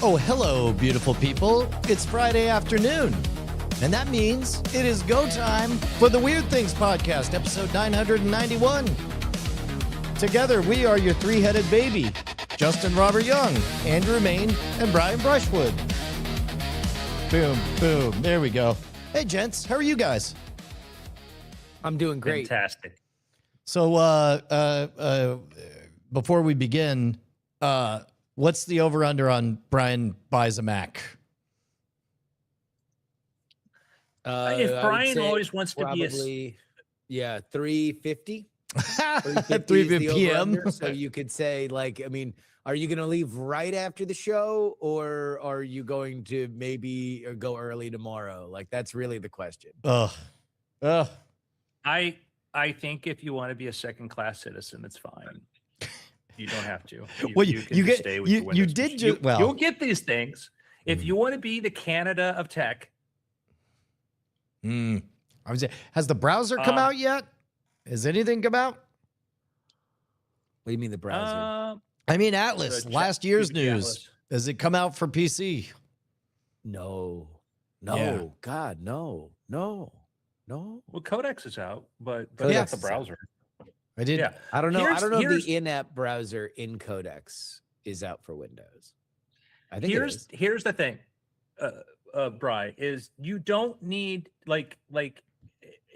Oh, hello, beautiful people. It's Friday afternoon, and that means it is go time for the Weird Things Podcast, episode 991. Together, we are your three-headed baby, Justin Robert Young, Andrew Mayne, and Brian Brushwood. Boom, boom. There we go. Hey, gents. How are you guys? I'm doing great. Fantastic. So, before we begin, what's the over-under on Brian buys a Mac? If Brian always wants to be a 350. 3 p.m. So you could say, like, I mean, are you going to leave right after the show, or are you going to maybe go early tomorrow? Like, that's really the question. I think if you want to be a second-class citizen, it's fine. You don't have to. You'll get these things. If you want to be the Canada of tech. Has the browser come out yet? Has anything come out? What do you mean the browser? I mean Atlas. Last year's news. Atlas. Has it come out for PC? No. Yeah. God, no. Well, Codex is out, but that's the browser. I did. Yeah. I don't know. I don't know if the in-app browser in Codex is out for Windows. I think here's the thing, Bri, is you don't need like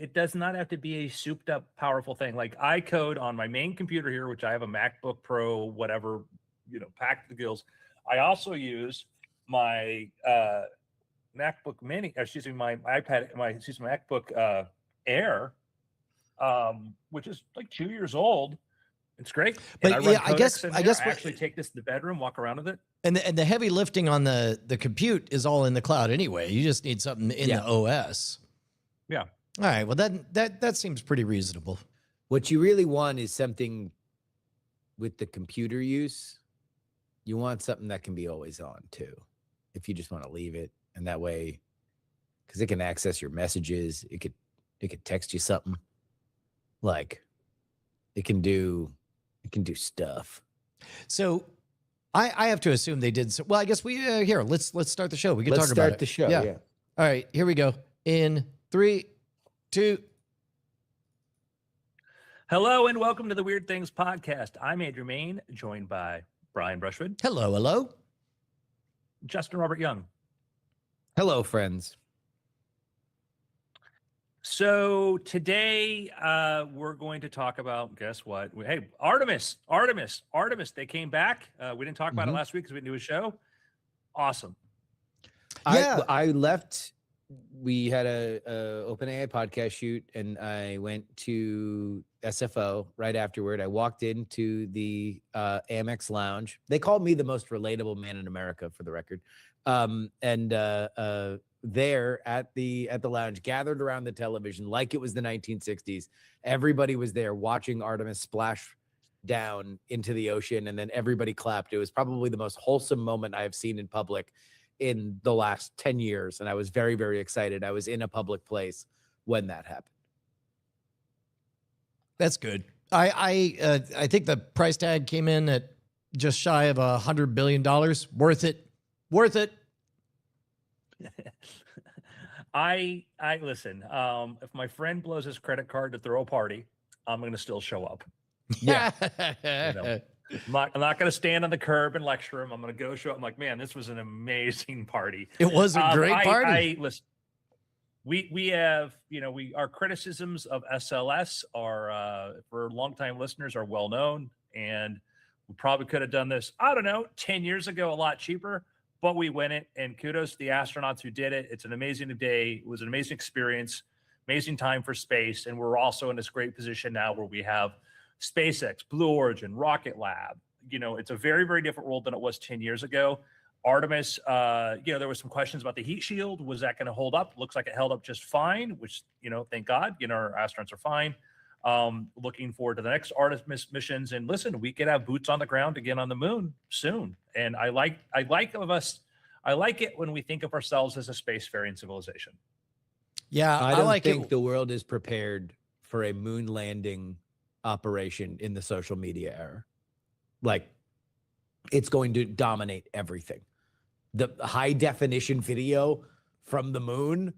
it does not have to be a souped up powerful thing. Like I code on my main computer here, which I have a MacBook Pro, whatever, packed to the gills. I also use my MacBook Mini, my MacBook Air, which is like 2 years old. It's great. But I guess I actually take this to the bedroom, walk around with it. And the heavy lifting on the compute is all in the cloud anyway. You just need something in the OS. Yeah. All right. Well, that seems pretty reasonable. What you really want is something with the computer use. You want something that can be always on too, if you just want to leave it, and that way, because it can access your messages, it could text you something. Like, it can do stuff. So, I have to assume they did. Well, I guess we here. Let's start the show. We can talk about it. Let's start the show. Yeah. All right. Here we go. In 3, 2. Hello and welcome to the Weird Things Podcast. I'm Andrew Mayne, joined by Brian Brushwood. Hello. Justin Robert Young. Hello, friends. So today we're going to talk about, guess what? Hey, Artemis. They came back. We didn't talk about it last week because we didn't do a show. Awesome. Yeah. I left. We had a OpenAI podcast shoot, and I went to SFO right afterward. I walked into the Amex Lounge. They called me the most relatable man in America, for the record. There at the lounge, gathered around the television like it was the 1960s. Everybody was there watching Artemis splash down into the ocean, and then everybody clapped. It was probably the most wholesome moment I have seen in public in the last 10 years, and I was very, very excited. I was in a public place when that happened. That's good. I think the price tag came in at just shy of $100 billion. Worth it. I listen. If my friend blows his credit card to throw a party, I'm going to still show up. Yeah. I'm not going to stand on the curb and lecture him. I'm going to go show up. I'm like, man, this was an amazing party. It was a great party. Listen, we have, our criticisms of SLS are for longtime listeners are well known, and we probably could have done this, I don't know, 10 years ago, a lot cheaper. But we win it, and kudos to the astronauts who did it. It's an amazing day. It was an amazing experience, amazing time for space. And we're also in this great position now where we have SpaceX, Blue Origin, Rocket Lab. It's a very, very different world than it was 10 years ago. Artemis, there were some questions about the heat shield. Was that going to hold up? Looks like it held up just fine, which, thank God, our astronauts are fine. Looking forward to the next Artemis missions, and listen, we could have boots on the ground again on the moon soon. And I like it when we think of ourselves as a spacefaring civilization. Yeah, I don't think the world is prepared for a moon landing operation in the social media era. Like, it's going to dominate everything. the high definition video from the moon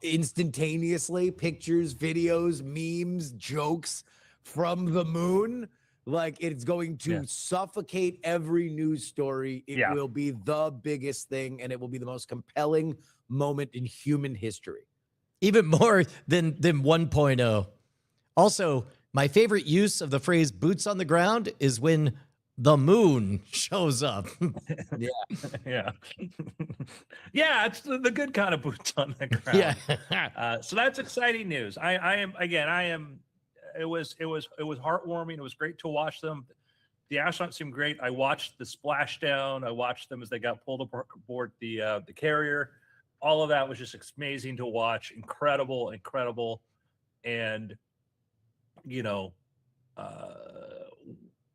instantaneously, pictures, videos, memes, jokes from the moon. Like, it's going to suffocate every news story. It will be the biggest thing, and it will be the most compelling moment in human history. Even more than 1.0. Also, my favorite use of the phrase boots on the ground is when the moon shows up. Yeah. Yeah, it's the good kind of boots on the ground. Yeah. So that's exciting news. It was heartwarming. It was great to watch them. The astronauts seemed great. I watched the splashdown. I watched them as they got pulled aboard the carrier. All of that was just amazing to watch. Incredible. And,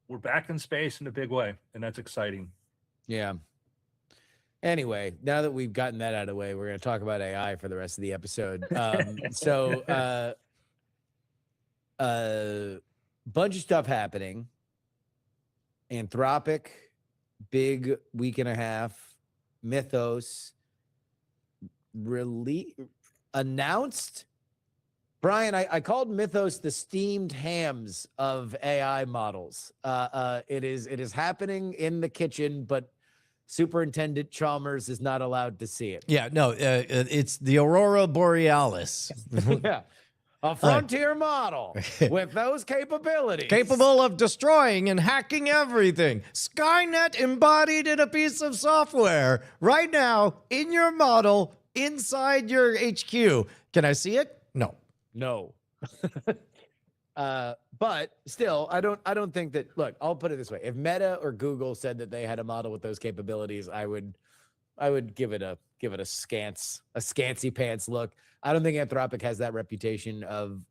we're back in space in a big way, and that's exciting. Yeah. Anyway, now that we've gotten that out of the way, we're going to talk about AI for the rest of the episode. Bunch of stuff happening. Anthropic, big week and a half. Mythos, announced. Brian, I called Mythos the steamed hams of AI models. It is happening in the kitchen, but Superintendent Chalmers is not allowed to see it. Yeah, no, it's the Aurora Borealis. Yeah. A frontier model with those capabilities. Capable of destroying and hacking everything. Skynet embodied in a piece of software right now in your model inside your HQ. Can I see it? No. But still, I don't think that. Look, I'll put it this way: if Meta or Google said that they had a model with those capabilities, I would give it a scancy pants look. I don't think Anthropic has that reputation of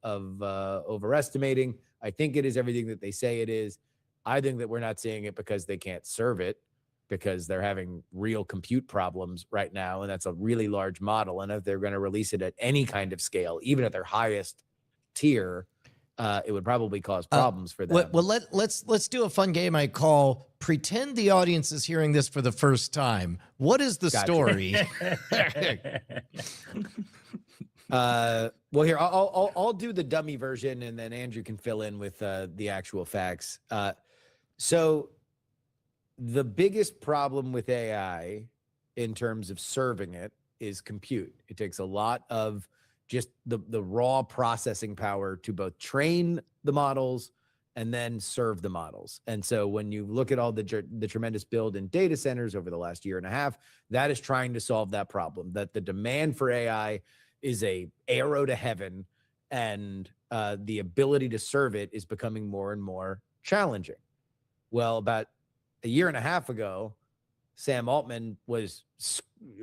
overestimating. I think it is everything that they say it is. I think that we're not seeing it because they can't serve it, because they're having real compute problems right now, and that's a really large model. And if they're going to release it at any kind of scale, even at their highest tier, it would probably cause problems for them. Well, let's do a fun game I call Pretend the Audience is hearing this for the first time. What is the story? Well, here, I'll do the dummy version, and then Andrew can fill in with the actual facts. So the biggest problem with AI in terms of serving it is compute. It takes a lot of just the raw processing power to both train the models and then serve the models. And so when you look at all the tremendous build in data centers over the last year and a half, that is trying to solve that problem, that the demand for AI is a arrow to heaven, and the ability to serve it is becoming more and more challenging. Well, about a year and a half ago, Sam Altman was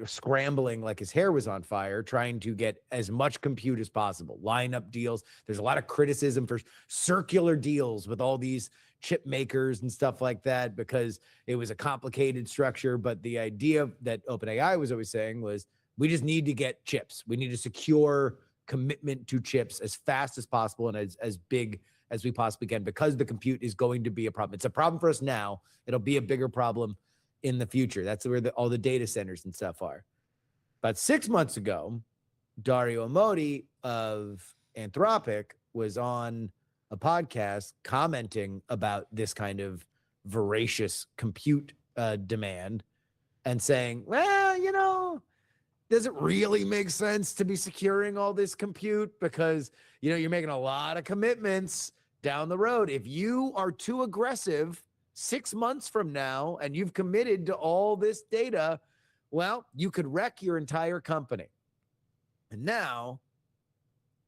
scrambling like his hair was on fire, trying to get as much compute as possible, line up deals. There's a lot of criticism for circular deals with all these chip makers and stuff like that, because it was a complicated structure. But the idea that OpenAI was always saying was, we just need to get chips. We need to secure commitment to chips as fast as possible and as big as we possibly can, because the compute is going to be a problem. It's a problem for us now. It'll be a bigger problem in the future. That's where all the data centers and stuff are. About 6 months ago, Dario Amodei of Anthropic was on a podcast commenting about this kind of voracious compute demand, and saying, well, does it really make sense to be securing all this compute? Because, you're making a lot of commitments down the road. If you are too aggressive 6 months from now and you've committed to all this data, well, you could wreck your entire company. And now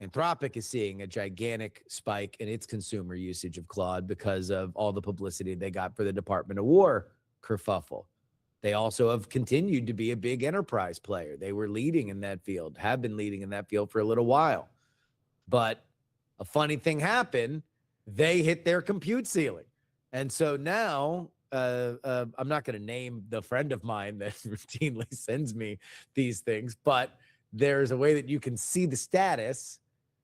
Anthropic is seeing a gigantic spike in its consumer usage of Claude because of all the publicity they got for the Department of War kerfuffle. They also have continued to be a big enterprise player. They were leading in that field, have been leading in that field for a little while. But a funny thing happened. They hit their compute ceiling. And so now, I'm not going to name the friend of mine that routinely sends me these things, but there's a way that you can see the status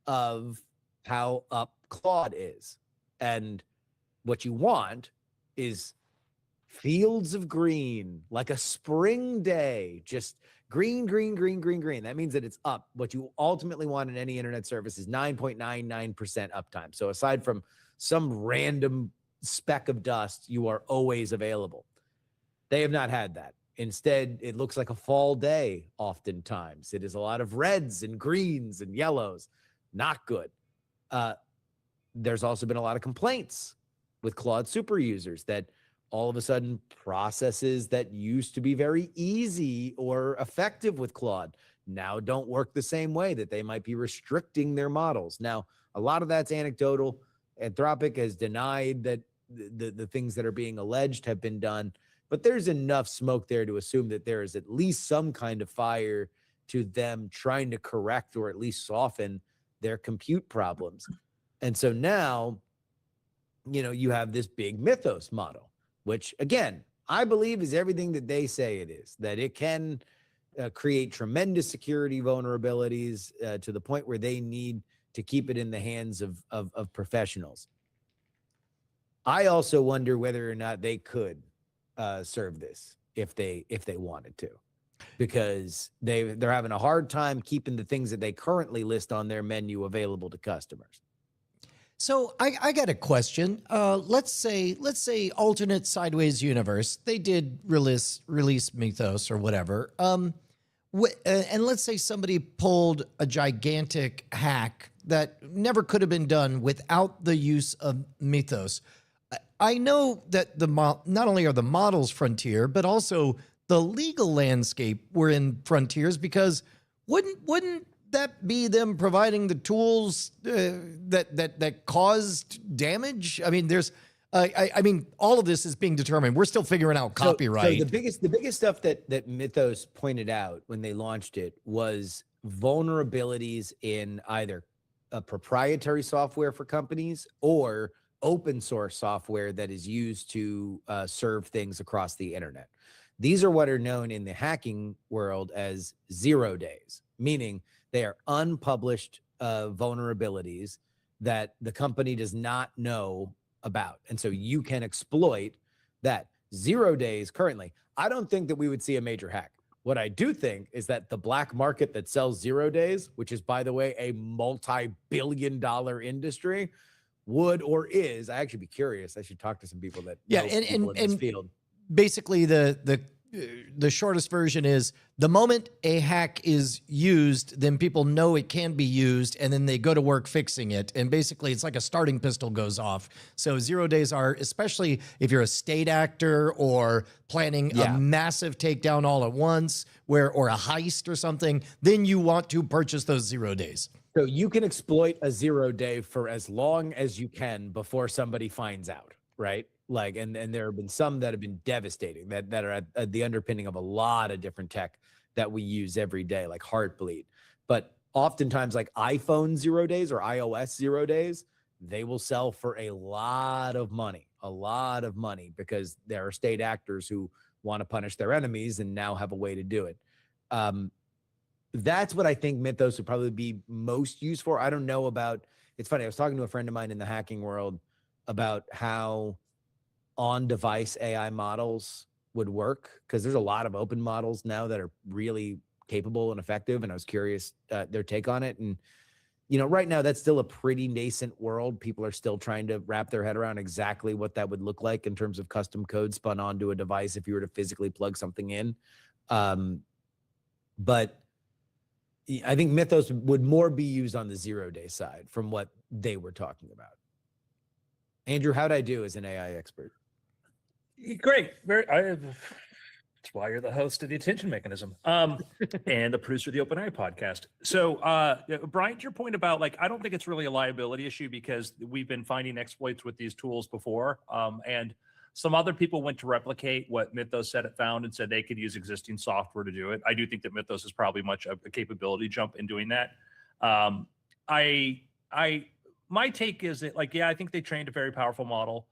of how up Claude is. And what you want is fields of green, like a spring day, just green, green, green, green, green. That means that it's up. What you ultimately want in any internet service is 9.99% uptime. So aside from some random speck of dust, you are always available. They have not had that. Instead, it looks like a fall day oftentimes. It is a lot of reds and greens and yellows. Not good. There's also been a lot of complaints with Claude super users that all of a sudden processes that used to be very easy or effective with Claude now don't work the same way, that they might be restricting their models. Now, a lot of that's anecdotal. Anthropic has denied that the things that are being alleged have been done, but there's enough smoke there to assume that there is at least some kind of fire to them trying to correct or at least soften their compute problems. And so now, you have this big Mythos model, which again, I believe is everything that they say it is, that it can create tremendous security vulnerabilities to the point where they need to keep it in the hands of professionals. I also wonder whether or not they could serve this if they wanted to, because they're having a hard time keeping the things that they currently list on their menu available to customers. So I got a question. Let's say alternate sideways universe. They did release Mythos or whatever. And let's say somebody pulled a gigantic hack that never could have been done without the use of Mythos. I know that not only are the models frontier, but also the legal landscape were in frontiers, because wouldn't that be them providing the tools that caused damage? I mean, I mean, all of this is being determined. We're still figuring out copyright. So the biggest stuff that Mythos pointed out when they launched it was vulnerabilities in either a proprietary software for companies or open source software that is used to serve things across the internet. These are what are known in the hacking world as 0 days, meaning they are unpublished vulnerabilities that the company does not know about. And so you can exploit that. 0 days currently. I don't think that we would see a major hack. What I do think is that the black market that sells 0 days, which is, by the way, a multi-billion-dollar industry, would or is, I actually be curious. I should talk to some people that know people in this field. Basically the shortest version is the moment a hack is used, then people know it can be used, and then they go to work fixing it. And basically it's like a starting pistol goes off. So 0 days are, especially if you're a state actor or planning a massive takedown all at once, or a heist or something, then you want to purchase those 0 days. So you can exploit a 0 day for as long as you can before somebody finds out, right? Like, and there have been some that have been devastating, that are at the underpinning of a lot of different tech that we use every day, like Heartbleed. But oftentimes, like iPhone 0 days or iOS 0 days, they will sell for a lot of money, because there are state actors who want to punish their enemies and now have a way to do it. That's what I think Mythos would probably be most used for. I don't know about, it's funny, I was talking to a friend of mine in the hacking world about how on-device AI models would work, because there's a lot of open models now that are really capable and effective, and I was curious their take on it. And right now that's still a pretty nascent world. People are still trying to wrap their head around exactly what that would look like in terms of custom code spun onto a device if you were to physically plug something in. But I think Mythos would more be used on the 0 day side from what they were talking about. Andrew, how'd I do as an AI expert? Great. That's why you're the host of the Attention Mechanism, and the producer of the OpenAI podcast. So, Brian, to your point about, like, I don't think it's really a liability issue, because we've been finding exploits with these tools before, and some other people went to replicate what Mythos said it found and said they could use existing software to do it. I do think that Mythos is probably much of a capability jump in doing that. My take is that, like, I think they trained a very powerful model.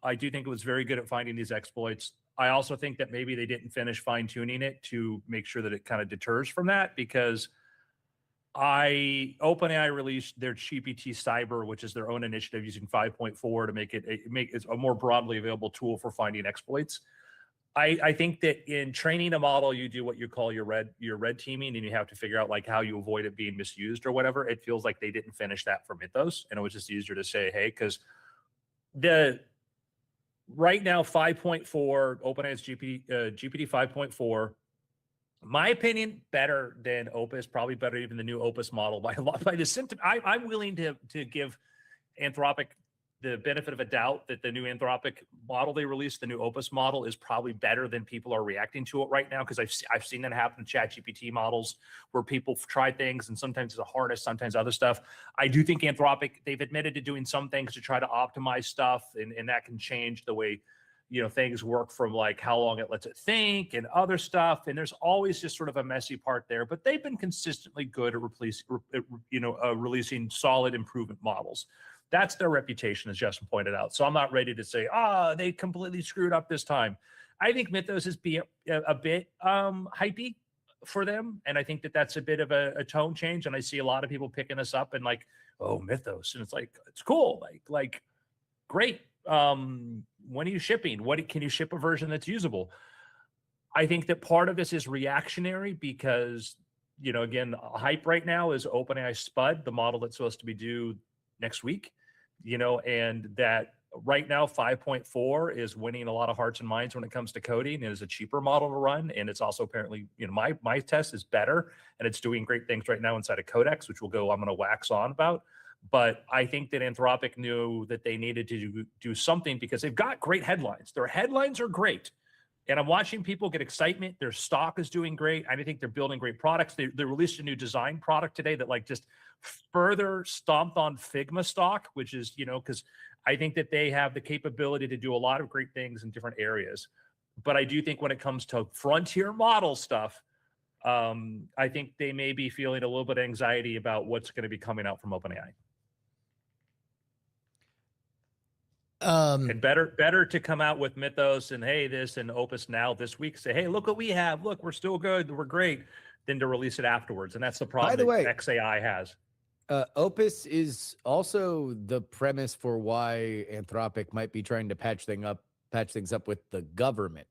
I do think it was very good at finding these exploits. I also think that maybe they didn't finish fine tuning it to make sure that it kind of deters from that, because OpenAI released their GPT Cyber, which is their own initiative using 5.4 to make it a more broadly available tool for finding exploits. I think that in training a model, you do what you call your red teaming, and you have to figure out like how you avoid it being misused or whatever. It feels like they didn't finish that for Mythos, and it was just easier to say, hey, because the right now 5.4 OpenAI's GPT 5.4, my opinion, better than Opus, probably better even the new Opus model by a lot. By the symptom, I'm willing to give Anthropic the benefit of a doubt that the new Anthropic model they released, the new Opus model, is probably better than people are reacting to it right now. Because I've seen that happen in ChatGPT models where people try things and sometimes it's a harness, sometimes other stuff. I do think Anthropic, they've admitted to doing some things to try to optimize stuff, and that can change the way things work, from like how long it lets it think and other stuff. And there's always just sort of a messy part there, but they've been consistently good at releasing solid improvement models. That's their reputation, as Justin pointed out. So I'm not ready to say, they completely screwed up this time. I think Mythos is a bit hypey for them. And I think that that's a bit of a tone change. And I see a lot of people picking this up and like, oh, Mythos. And it's like, it's cool. Like great. When are you shipping? Can you ship a version that's usable? I think that part of this is reactionary because, again, hype right now is OpenAI Spud, the model that's supposed to be due next week, and that right now 5.4 is winning a lot of hearts and minds when it comes to coding. It is a cheaper model to run. And it's also apparently, my test is better and it's doing great things right now inside of Codex, which I'm going to wax on about. But I think that Anthropic knew that they needed to do something because they've got great headlines. Their headlines are great. And I'm watching people get excitement. Their stock is doing great. I think they're building great products. They released a new design product today that like just further stomped on Figma stock, which is, because I think that they have the capability to do a lot of great things in different areas. But I do think when it comes to frontier model stuff, I think they may be feeling a little bit of anxiety about what's going to be coming out from OpenAI. And better to come out with Mythos and hey, this and Opus now this week, say, hey, look what we have. Look, we're still good. We're great. Than to release it afterwards. And that's the problem that XAI has. Opus is also the premise for why Anthropic might be trying to patch things up with the government.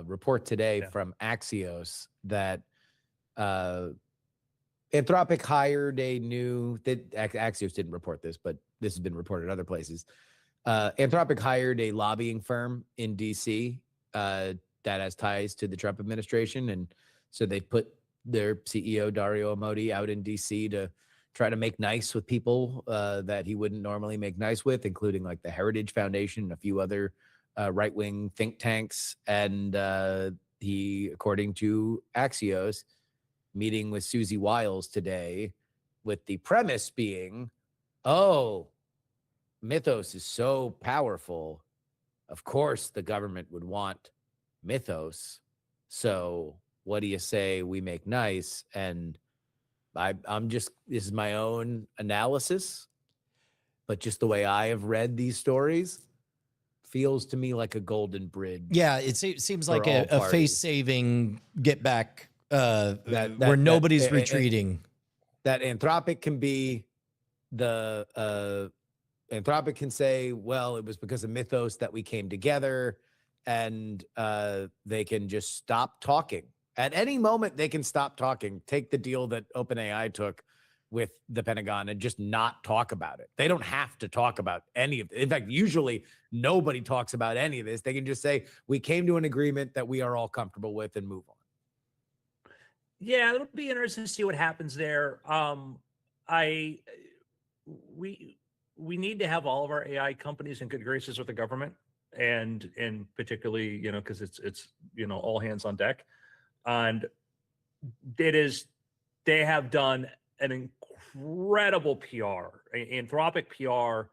Report today from Axios that Anthropic hired Axios didn't report this, but this has been reported other places. Anthropic hired a lobbying firm in DC that has ties to the Trump administration. And so they put their CEO, Dario Amodei, out in DC to try to make nice with people that he wouldn't normally make nice with, including like the Heritage Foundation and a few other right-wing think tanks. And he, according to Axios, meeting with Susie Wiles today with the premise being, Mythos is so powerful. Of course, the government would want Mythos. So what do you say we make nice? And this is my own analysis, but just the way I have read these stories feels to me like a golden bridge. Yeah, it seems like a face-saving get back where nobody's retreating. That Anthropic can be Anthropic can say, well, it was because of Mythos that we came together, and they can just stop talking. At any moment, they can stop talking, take the deal that OpenAI took with the Pentagon and just not talk about it. They don't have to talk about any of it. In fact, usually nobody talks about any of this. They can just say, we came to an agreement that we are all comfortable with and move on. Yeah, it'll be interesting to see what happens there. We need to have all of our AI companies in good graces with the government, and particularly, because it's all hands on deck. And they have done an incredible PR, Anthropic PR.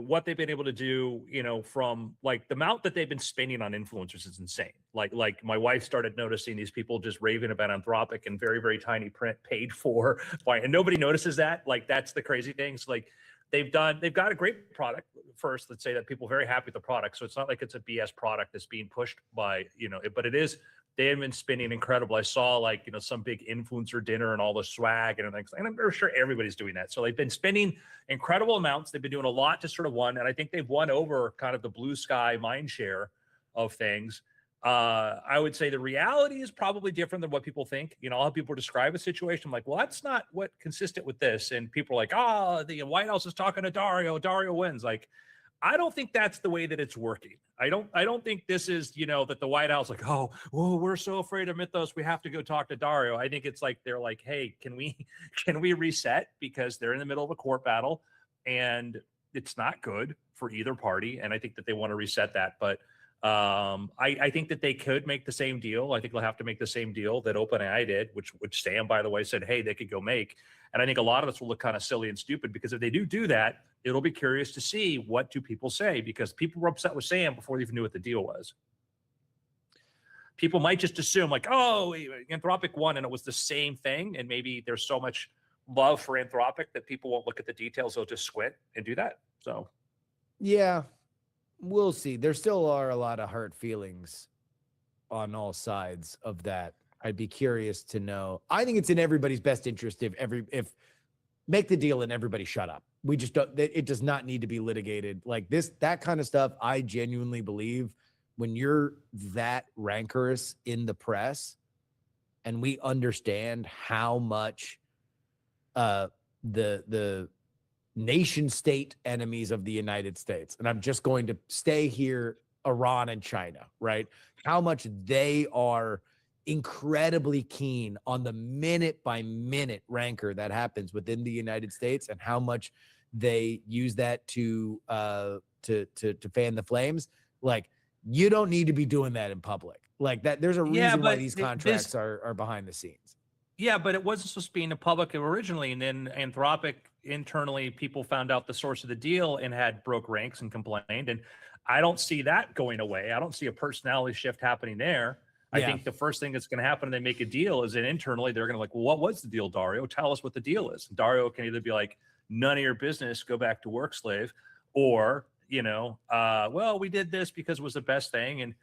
What they've been able to do, from like the amount that they've been spending on influencers is insane. Like my wife started noticing these people just raving about Anthropic in very, very tiny print, paid for, and nobody notices that. Like that's the crazy thing. So like they've got a great product. First, let's say that people are very happy with the product. So it's not like it's a BS product that's being pushed by, but it is. They have been spending incredible. I saw some big influencer dinner and all the swag and everything. And I'm sure everybody's doing that. So they've been spending incredible amounts. They've been doing a lot to sort of won. And I think they've won over kind of the blue sky mind share of things. I would say the reality is probably different than what people think. You know, how people describe a situation. I'm like, well, that's not what consistent with this. And people are like, oh, the White House is talking to Dario. Dario wins. Like, I don't think that's the way that it's working. I don't think this is, you know, that the White House like, oh, we're so afraid of Mythos, we have to go talk to Dario. I think it's like they're like, hey, can we reset, because they're in the middle of a court battle and it's not good for either party. And I think that they want to reset that. But I think that they could make the same deal. I think they'll have to make the same deal that OpenAI did, which Sam, by the way, said, hey, they could go make. And I think a lot of us will look kind of silly and stupid, because if they do that, it'll be curious to see what do people say, because people were upset with Sam before they even knew what the deal was. People might just assume like, oh, Anthropic won and it was the same thing. And maybe there's so much love for Anthropic that people won't look at the details. They'll just squint and do that. So, yeah, we'll see. There still are a lot of hurt feelings on all sides of that. I'd be curious to know. I think it's in everybody's best interest if make the deal and everybody shut up. We just don't, it does not need to be litigated like this, that kind of stuff. I genuinely believe when you're that rancorous in the press, and we understand how much the nation state enemies of the United States, and I'm just going to stay here, Iran and China, right? How much they are incredibly keen on the minute by minute rancor that happens within the United States, and how much they use that to fan the flames. Like, you don't need to be doing that in public like that. There's a reason why these contracts are behind the scenes. Yeah, but it wasn't supposed to be in the public originally, and then Anthropic internally, people found out the source of the deal and had broke ranks and complained. And I don't see that going away. I don't see a personality shift happening there. I think the first thing that's going to happen when they make a deal is that internally they're going to like, well, what was the deal, Dario? Tell us what the deal is. And Dario can either be like, none of your business, go back to work, slave, or, you know, well, we did this because it was the best thing. And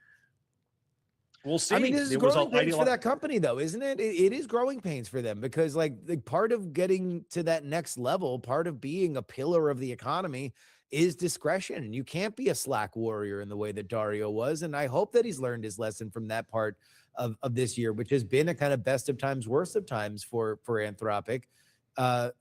we'll see. I mean, this is growing pains for that company, though, isn't it? It is growing pains for them, because like part of getting to that next level, part of being a pillar of the economy is discretion. And you can't be a slack warrior in the way that Dario was. And I hope that he's learned his lesson from that part of this year, which has been a kind of best of times, worst of times for Anthropic.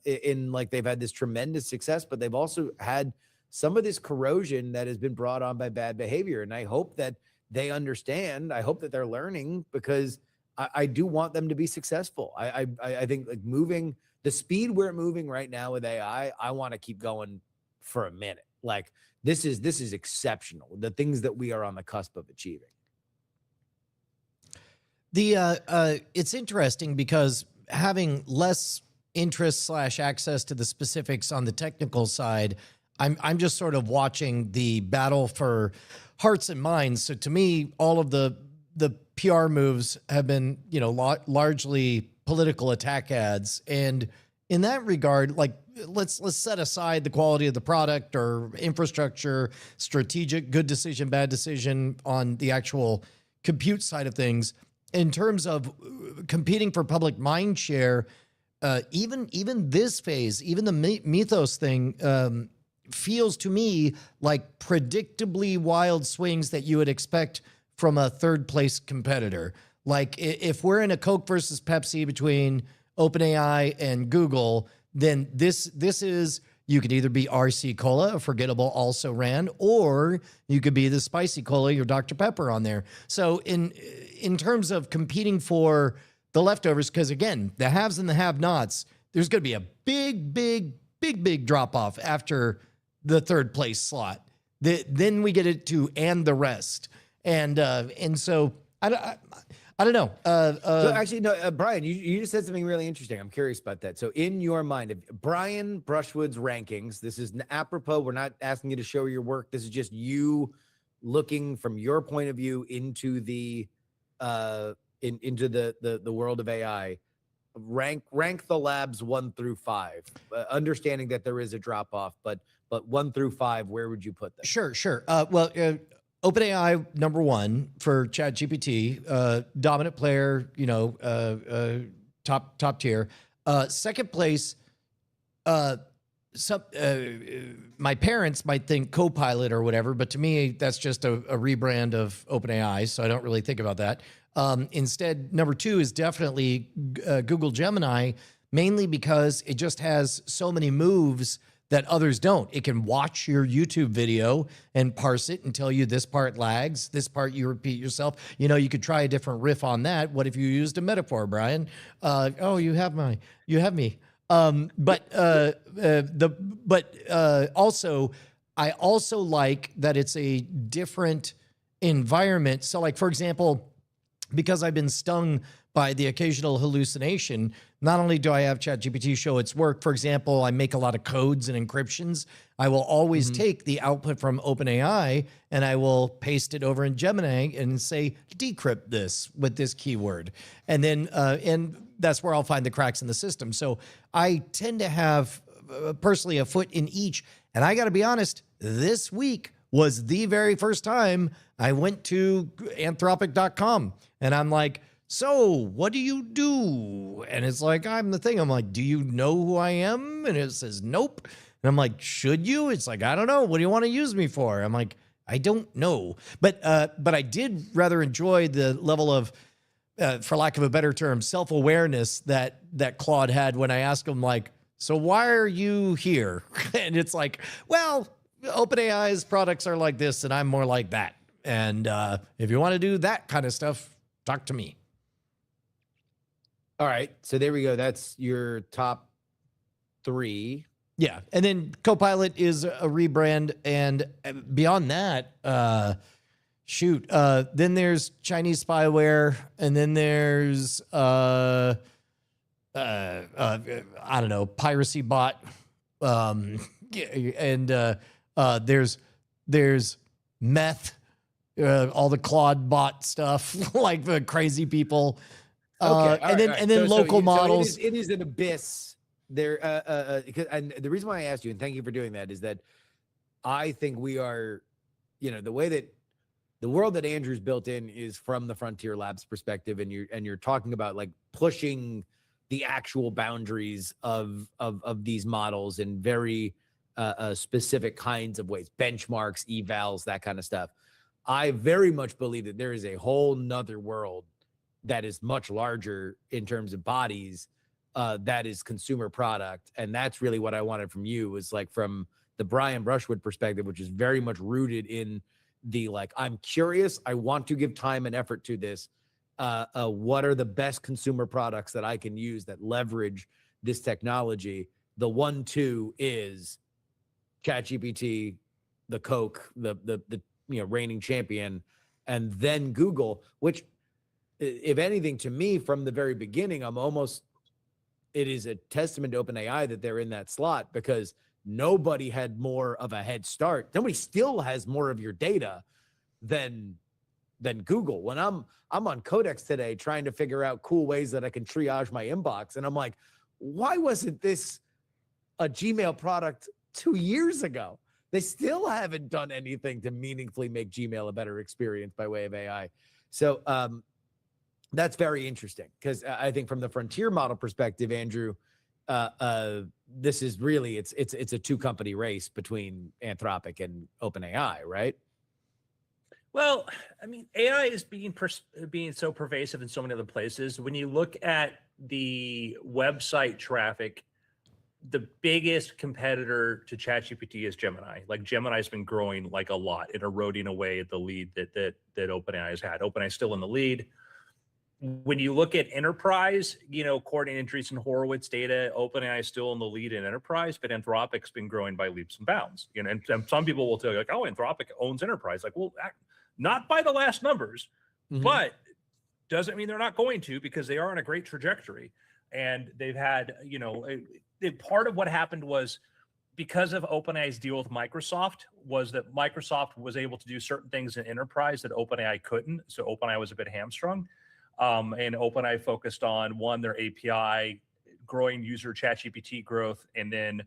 In like, they've had this tremendous success, but they've also had some of this corrosion that has been brought on by bad behavior. And I hope that they understand. I hope that they're learning, because I do want them to be successful. I think like moving the speed we're moving right now with AI, I want to keep going for a minute. Like this is exceptional. The things that we are on the cusp of achieving. It's interesting because having less interest / access to the specifics on the technical side, I'm just sort of watching the battle for hearts and minds. So to me, all of the PR moves have been, you know, largely political attack ads. And in that regard, like, let's set aside the quality of the product or infrastructure, strategic, good decision, bad decision on the actual compute side of things. In terms of competing for public mind share, even this phase, even the Mythos thing, feels to me like predictably wild swings that you would expect from a third place competitor. Like if we're in a Coke versus Pepsi between OpenAI and Google, then this is, you could either be RC Cola, a forgettable also ran, or you could be the spicy cola, your Dr. Pepper on there. So in terms of competing for the leftovers, because again, the haves and the have-nots, there's going to be a big drop off after the third place slot. Then we get it to and the rest, and so I don't know. So actually, no, Brian, you just said something really interesting. I'm curious about that. So in your mind, if Brian Brushwood's rankings, this is apropos. We're not asking you to show your work. This is just you looking from your point of view into the into the world of AI. Rank the labs 1 through 5, understanding that there is a drop off, but 1 through 5, where would you put them? Sure. Well, OpenAI number 1 for ChatGPT, dominant player, you know, top tier. Second place, my parents might think Copilot or whatever, but to me, that's just a rebrand of OpenAI. So I don't really think about that. Instead, number two is definitely Google Gemini, mainly because it just has so many moves that others don't. It can watch your YouTube video and parse it and tell you this part lags, this part you repeat yourself. You know, you could try a different riff on that. What if you used a metaphor, Brian? Oh, you have me. Also, I also like that it's a different environment. So, like, for example, because I've been stung by the occasional hallucination, not only do I have ChatGPT show its work, for example, I make a lot of codes and encryptions. I will always take the output from OpenAI and I will paste it over in Gemini and say, decrypt this with this keyword. And then, and that's where I'll find the cracks in the system. So I tend to have personally a foot in each. And I got to be honest, this week was the very first time I went to anthropic.com and I'm like, so what do you do? And it's like, I'm the thing. I'm like, do you know who I am? And it says, nope. And I'm like, should you? It's like, I don't know. What do you want to use me for? I'm like, I don't know. But I did rather enjoy the level of, for lack of a better term, self-awareness that Claude had when I asked him, like, so why are you here? And it's like, well, OpenAI's products are like this and I'm more like that. And if you want to do that kind of stuff, talk to me. All right. So there we go. That's your top three. Yeah. And then Copilot is a rebrand. And beyond that, then there's Chinese spyware. And then there's, I don't know, piracy bot. And there's meth, all the Claude bot stuff, like the crazy people. Okay. And then local models. So it is an abyss there. And the reason why I asked you, and thank you for doing that, is that I think we are, the way that the world that Andrew's built in is from the Frontier Labs perspective, and you're talking about like pushing the actual boundaries of these models in very specific kinds of ways, benchmarks, evals, that kind of stuff. I very much believe that there is a whole nother world that is much larger in terms of bodies, that is consumer product. And that's really what I wanted from you, was like from the Brian Brushwood perspective, which is very much rooted in the, like, I'm curious, I want to give time and effort to this. What are the best consumer products that I can use that leverage this technology? The 1-2 is ChatGPT, the Coke, the reigning champion, and then Google, which, if anything, to me, from the very beginning, it is a testament to OpenAI that they're in that slot, because nobody had more of a head start. Nobody still has more of your data than Google. When I'm on Codex today trying to figure out cool ways that I can triage my inbox, and I'm like, why wasn't this a Gmail product 2 years ago? They still haven't done anything to meaningfully make Gmail a better experience by way of AI. So that's very interesting, because I think from the Frontier model perspective, Andrew, this is really, it's a two-company race between Anthropic and OpenAI, right? Well, I mean, AI is being so pervasive in so many other places. When you look at the website traffic, the biggest competitor to ChatGPT is Gemini. Like, Gemini's been growing like a lot and eroding away at the lead that OpenAI has had. OpenAI is still in the lead. When you look at enterprise, according to Andreessen Horowitz data, OpenAI is still in the lead in enterprise, but Anthropic's been growing by leaps and bounds. And some people will tell you, like, oh, Anthropic owns enterprise. Like, well, not by the last numbers, but doesn't mean they're not going to, because they are on a great trajectory. And they've had, part of what happened was, because of OpenAI's deal with Microsoft, was that Microsoft was able to do certain things in enterprise that OpenAI couldn't. So OpenAI was a bit hamstrung. And OpenAI focused on, one, their API, growing user ChatGPT growth, and then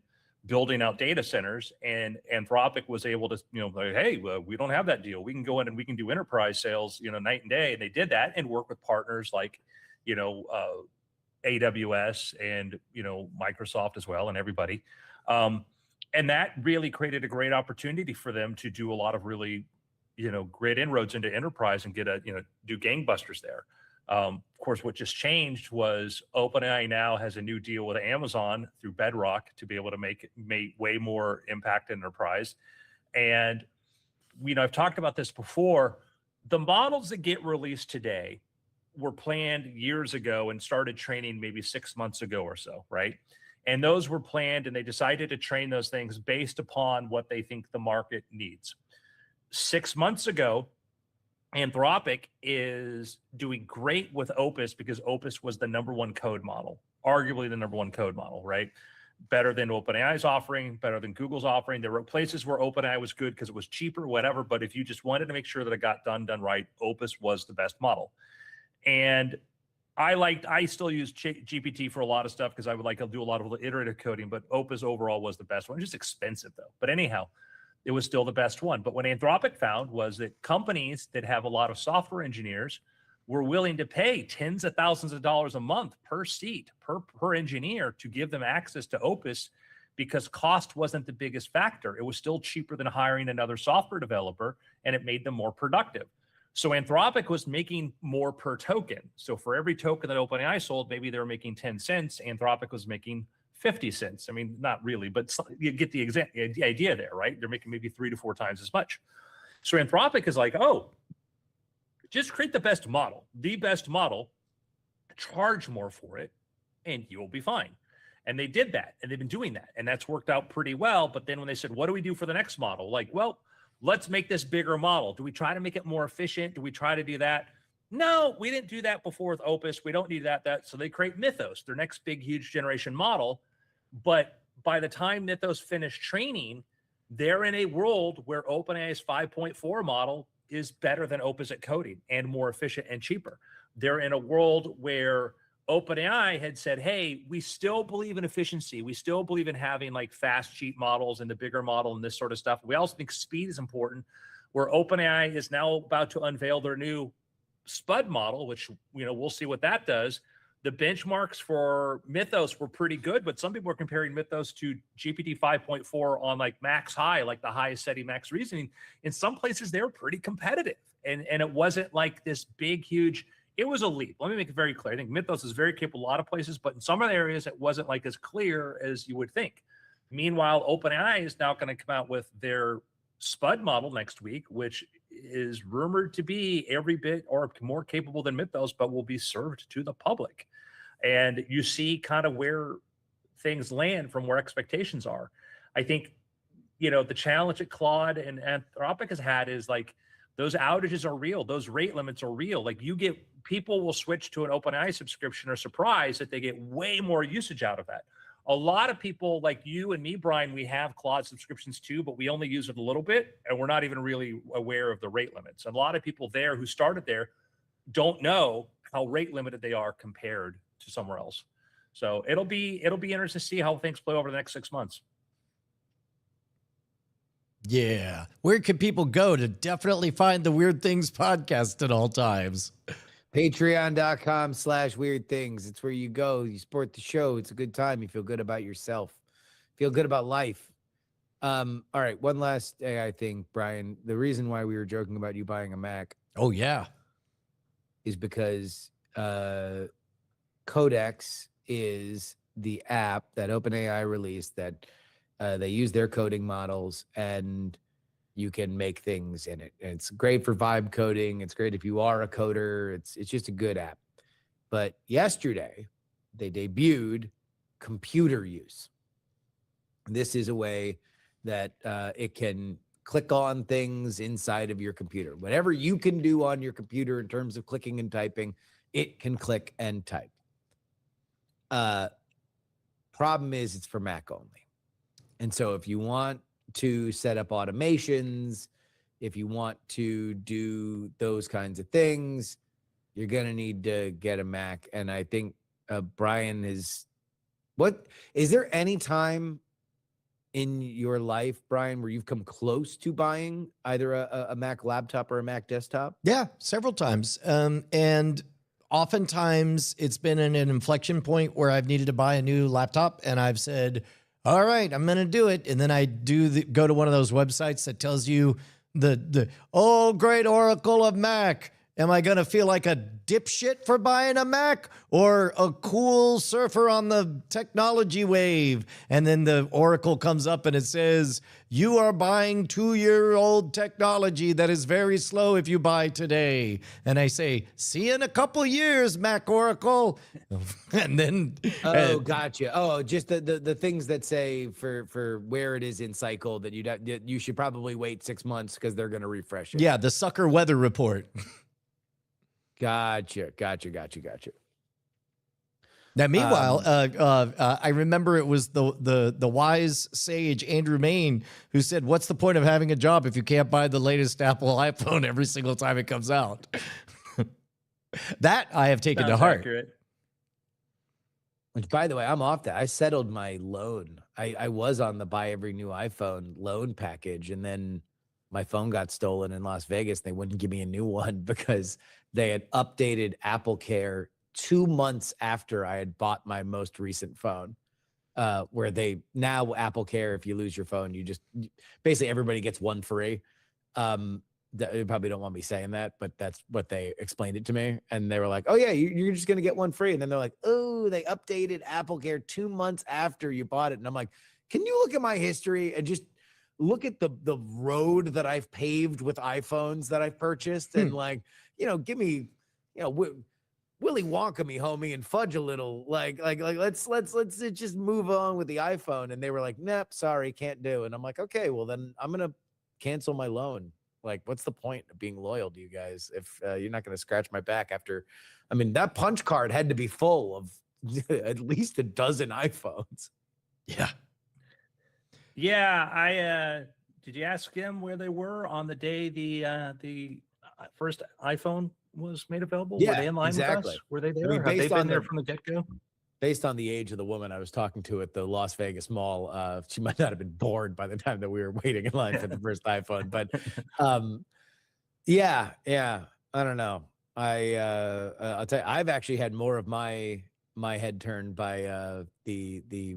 building out data centers. And Anthropic was able to, like, hey, we don't have that deal. We can go in and we can do enterprise sales, night and day. And they did that and work with partners like, AWS and, Microsoft as well, and everybody. And that really created a great opportunity for them to do a lot of really, great inroads into enterprise and do gangbusters there. Of course, what just changed was OpenAI now has a new deal with Amazon through Bedrock to be able to make way more impact in enterprise. And, I've talked about this before. The models that get released today were planned years ago and started training maybe 6 months ago or so, right? And those were planned, and they decided to train those things based upon what they think the market needs. 6 months ago, Anthropic is doing great with Opus because Opus was the number one code model, arguably the number one code model, right? Better than OpenAI's offering, better than Google's offering. There were places where OpenAI was good because it was cheaper, whatever. But if you just wanted to make sure that it got done right, Opus was the best model. And I still use GPT for a lot of stuff because I'll do a lot of iterative coding, but Opus overall was the best one. It's just expensive though. But anyhow, it was still the best one. But what Anthropic found was that companies that have a lot of software engineers were willing to pay tens of thousands of dollars a month per seat, per engineer to give them access to Opus because cost wasn't the biggest factor. It was still cheaper than hiring another software developer, and it made them more productive. So Anthropic was making more per token. So for every token that OpenAI sold, maybe they were making 10 cents. Anthropic was making 50 cents. I mean, not really, but you get the idea there, right? They're making maybe 3 to 4 times as much. So Anthropic is like, oh, just create the best model, charge more for it, and you'll be fine. And they did that, and they've been doing that, and that's worked out pretty well. But then when they said, what do we do for the next model? Like, well, let's make this bigger model. Do we try to make it more efficient? Do we try to do that? No, we didn't do that before with Opus. We don't need that. So they create Mythos, their next big, huge generation model. But by the time Mythos finished training, they're in a world where OpenAI's 5.4 model is better than Opus at coding and more efficient and cheaper. They're in a world where OpenAI had said, hey, we still believe in efficiency. We still believe in having like fast, cheap models and the bigger model and this sort of stuff. We also think speed is important, where OpenAI is now about to unveil their new Spud model, which, we'll see what that does. The benchmarks for Mythos were pretty good, but some people are comparing Mythos to GPT 5.4 on like max high, like the highest setting max reasoning. In some places, they were pretty competitive. And it wasn't like this big, huge, it was a leap. Let me make it very clear. I think Mythos is very capable in a lot of places, but in some other areas, it wasn't like as clear as you would think. Meanwhile, OpenAI is now going to come out with their Spud model next week, which is rumored to be every bit or more capable than Mythos, but will be served to the public. And you see kind of where things land from where expectations are. I think, the challenge that Claude and Anthropic has had is like, those outages are real. Those rate limits are real. Like people will switch to an OpenAI subscription or surprised that they get way more usage out of that. A lot of people like you and me, Brian, we have Claude subscriptions too, but we only use it a little bit and we're not even really aware of the rate limits. And a lot of people there who started there don't know how rate limited they are compared to somewhere else. So it'll be interesting to see how things play over the next 6 months. Yeah. Where can people go to definitely find the Weird Things podcast at all times? Patreon.com/Weird Things. It's where you go. You support the show. It's a good time. You feel good about yourself. Feel good about life. All right. One last AI thing, Brian. The reason why we were joking about you buying a Mac. Oh, yeah. Is because Codex is the app that OpenAI released that they use their coding models and you can make things in it. And it's great for vibe coding. It's great if you are a coder. It's just a good app. But yesterday, they debuted computer use. This is a way that it can click on things inside of your computer. Whatever you can do on your computer in terms of clicking and typing, it can click and type. Problem is, it's for Mac only. And so if you want to set up automations, if you want to do those kinds of things, you're going to need to get a Mac. And I think Brian is, is there any time in your life, Brian, where you've come close to buying either a Mac laptop or a Mac desktop? Yeah, several times. And oftentimes it's been in an inflection point where I've needed to buy a new laptop and I've said, all right, I'm going to do it. And then I go to one of those websites that tells you oh, great Oracle of Mac. Am I going to feel like a dipshit for buying a Mac or a cool surfer on the technology wave? And then the Oracle comes up and it says, you are buying 2-year-old technology that is very slow if you buy today. And I say, see you in a couple years, Mac Oracle. And then... Oh, gotcha. Oh, just the things that say for where it is in cycle that you should probably wait 6 months because they're going to refresh it. Yeah, the sucker weather report. Gotcha. Now, meanwhile, I remember it was the wise sage Andrew Mayne who said, "What's the point of having a job if you can't buy the latest Apple iPhone every single time it comes out?" That I have taken to heart. Accurate. Which, by the way, I'm off that. I settled my loan. I was on the buy every new iPhone loan package, and then my phone got stolen in Las Vegas. They wouldn't give me a new one because they had updated Apple Care 2 months after I had bought my most recent phone, where they now Apple Care, if you lose your phone, basically everybody gets one free. They probably don't want me saying that, but that's what they explained it to me. And they were like, oh yeah, you're just going to get one free. And then they're like, oh, they updated Apple Care 2 months after you bought it. And I'm like, can you look at my history and just look at the road that I've paved with iPhones that I've purchased and give me, Willy Wonka me, homie, and fudge a little. Like let's just move on with the iPhone. And they were like, nope, sorry, can't do. And I'm like, okay, well then I'm gonna cancel my loan. Like, what's the point of being loyal to you guys if you're not gonna scratch my back after? I mean, that punch card had to be full of at least a dozen iPhones. Yeah. Yeah, I did you ask him where they were on the day the first iPhone was made available? Yeah, were they in line with us? Were they there? Have they been there from the get-go? Based on the age of the woman I was talking to at the Las Vegas Mall, she might not have been bored by the time that we were waiting in line for the first iPhone. But yeah, I don't know. I'll tell you, I've actually had more of my head turned by the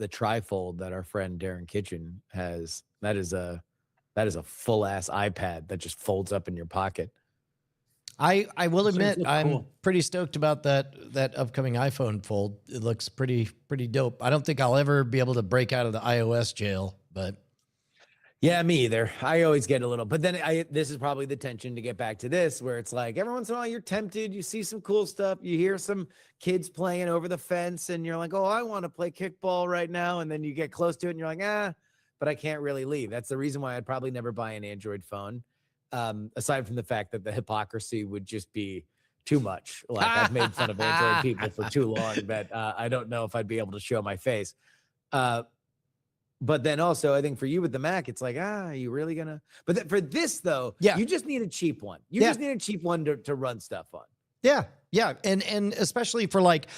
trifold that our friend Darren Kitchen has. That is a full ass iPad that just folds up in your pocket. I will admit I'm cool. pretty stoked about that upcoming iPhone Fold. It looks pretty dope. I don't think I'll ever be able to break out of the iOS jail, but yeah, me either. I always get a little, but then this is probably the tension to get back to this, where it's like every once in a while you're tempted, you see some cool stuff, you hear some kids playing over the fence, and you're like, oh, I want to play kickball right now, and then you get close to it, and you're like, but I can't really leave. That's the reason why I'd probably never buy an Android phone. Aside from the fact that the hypocrisy would just be too much. Like, I've made fun of Android people for too long that I don't know if I'd be able to show my face. But then also, I think for you with the Mac, it's like, are you really gonna? But for this though, you just need a cheap one. You just need a cheap one to run stuff on. Yeah, and especially for like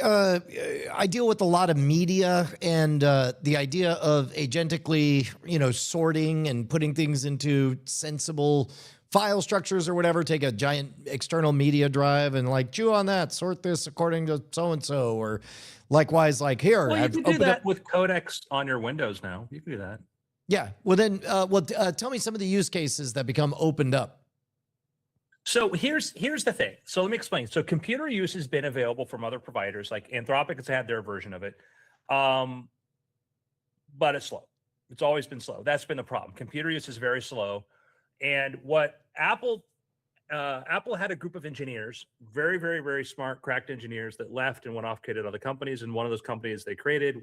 I deal with a lot of media, and the idea of agentically, sorting and putting things into sensible file structures or whatever. Take a giant external media drive and like chew on that, sort this according to so and so, or likewise, like here. Well, you can do that with codecs on your Windows now. You can do that. Yeah. Well, then, tell me some of the use cases that become opened up. So here's the thing. So let me explain. So computer use has been available from other providers, like Anthropic has had their version of it, but it's slow. It's always been slow. That's been the problem. Computer use is very slow. And what Apple had a group of engineers, very, very, very smart, cracked engineers that left and went off, created other companies. And one of those companies they created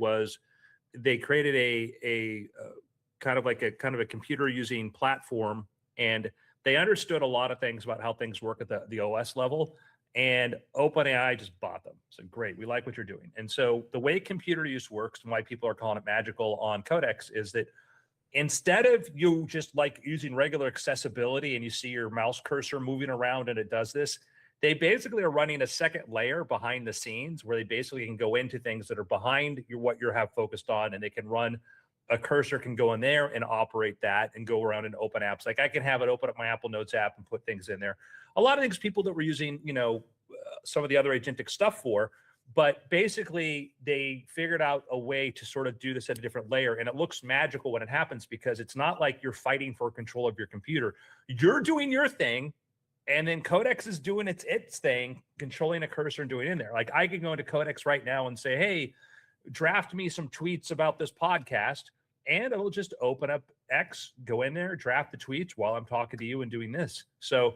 a kind of a computer using platform, and they understood a lot of things about how things work at the OS level, and OpenAI just bought them. So great, we like what you're doing. And so the way computer use works and why people are calling it magical on codecs is that instead of you just like using regular accessibility and you see your mouse cursor moving around and it does this, they basically are running a second layer behind the scenes where they basically can go into things that are behind what you have focused on, and they can run a cursor can go in there and operate that and go around and open apps. Like I can have it open up my Apple Notes app and put things in there. A lot of things people that were using, some of the other agentic stuff for, But basically, they figured out a way to sort of do this at a different layer. And it looks magical when it happens because it's not like you're fighting for control of your computer. You're doing your thing, and then Codex is doing its thing, controlling a cursor and doing it in there. Like I can go into Codex right now and say, hey, draft me some tweets about this podcast. And it'll just open up X, go in there, draft the tweets while I'm talking to you and doing this. So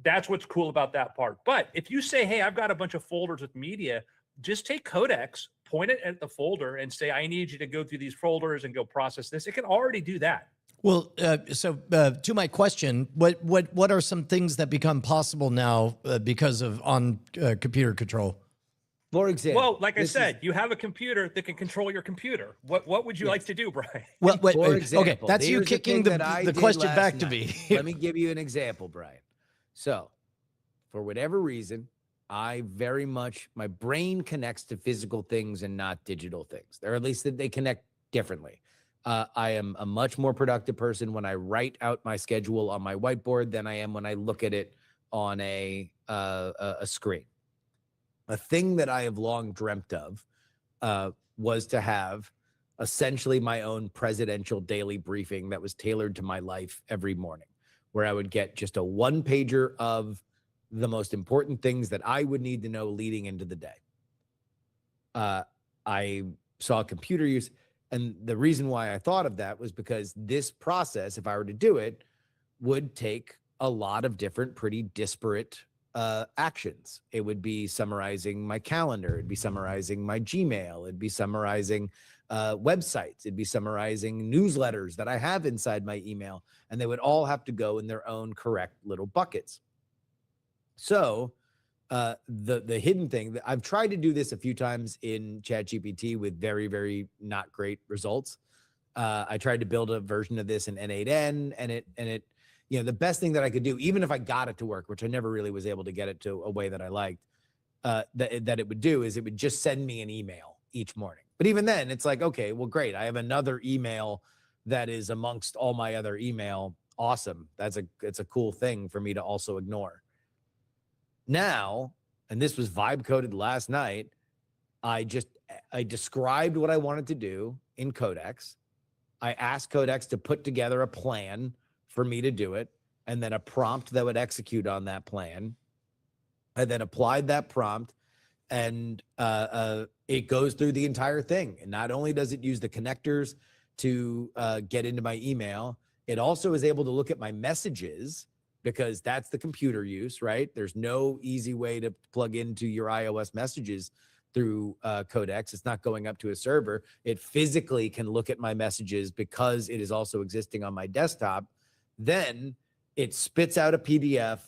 that's what's cool about that part. But if you say, hey, I've got a bunch of folders with media, just take Codex, point it at the folder and say, I need you to go through these folders and go process this. It can already do that. Well, so to my question, what are some things that become possible now because of computer control? For example, well, like I said, you have a computer that can control your computer. What would you like to do, Brian? Well, for example, okay, that's you kicking the question back to me. Let me give you an example, Brian. So, for whatever reason, I very much, my brain connects to physical things and not digital things, or at least that they connect differently. I am a much more productive person when I write out my schedule on my whiteboard than I am when I look at it on a screen. A thing that I have long dreamt of was to have essentially my own presidential daily briefing that was tailored to my life every morning, where I would get just a one-pager of the most important things that I would need to know leading into the day. I saw computer use, and the reason why I thought of that was because this process, if I were to do it, would take a lot of different, pretty disparate actions. It would be summarizing my calendar. It'd be summarizing my Gmail. It'd be summarizing websites. It'd be summarizing newsletters that I have inside my email, and they would all have to go in their own correct little buckets. So the hidden thing that I've tried to do this a few times in ChatGPT with very, very not great results. I tried to build a version of this in N8N, and it the best thing that I could do, even if I got it to work, which I never really was able to get it to a way that I liked, that it would do is it would just send me an email each morning. But even then, it's like, okay, well, great. I have another email that is amongst all my other email. Awesome. It's a cool thing for me to also ignore. Now, and this was vibe coded last night, I described what I wanted to do in Codex. I asked Codex to put together a plan for me to do it, and then a prompt that would execute on that plan. I then applied that prompt, and it goes through the entire thing. And not only does it use the connectors to get into my email, it also is able to look at my messages, because that's the computer use, right? There's no easy way to plug into your iOS messages through Codex. It's not going up to a server. It physically can look at my messages because it is also existing on my desktop. Then it spits out a PDF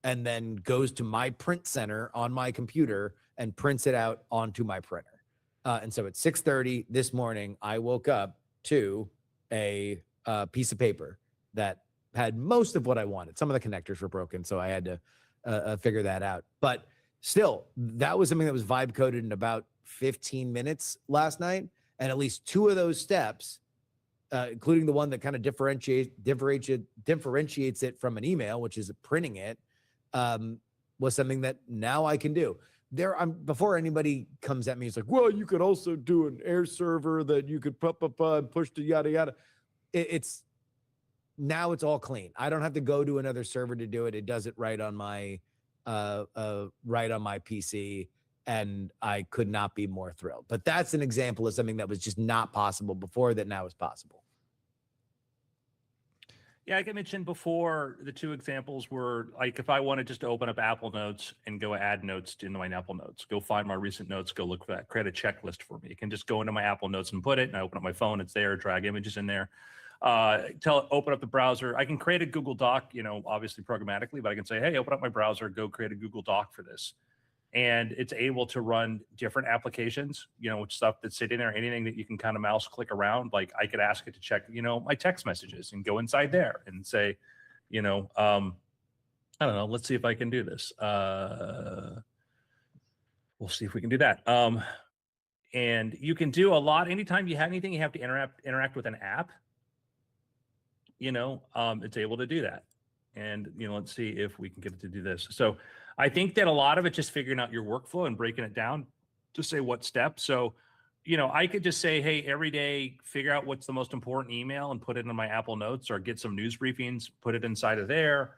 and then goes to my print center on my computer and prints it out onto my printer. And so at 6:30 this morning, I woke up to a piece of paper that had most of what I wanted. Some of the connectors were broken, so I had to figure that out. But still, that was something that was vibe coded in about 15 minutes last night. And at least two of those steps, including the one that kind of differentiates it from an email, which is printing it, was something that now I can do. Before anybody comes at me, it's like, well, you could also do an air server that you could push to yada yada. Now it's all clean. I don't have to go to another server to do it. It does it right on my PC, and I could not be more thrilled. But that's an example of something that was just not possible before that now is possible. Yeah, like I mentioned before, the two examples were like if I wanted just to open up Apple Notes and go add notes into my Apple Notes, go find my recent notes, go look for that, create a checklist for me. It can just go into my Apple Notes and put it, and I open up my phone, it's there, drag images in there. Open up the browser. I can create a Google Doc, obviously programmatically, but I can say, hey, open up my browser, go create a Google Doc for this. And it's able to run different applications, with stuff that's sitting there, anything that you can kind of mouse click around. Like I could ask it to check, my text messages and go inside there and say, I don't know, let's see if I can do this. We'll see if we can do that. And you can do a lot. Anytime you have anything, you have to interact with an app. It's able to do that. And, let's see if we can get it to do this. So I think that a lot of it just figuring out your workflow and breaking it down. to say what step. So, I could just say, hey, every day, figure out what's the most important email and put it in my Apple Notes, or get some news briefings, put it inside of there.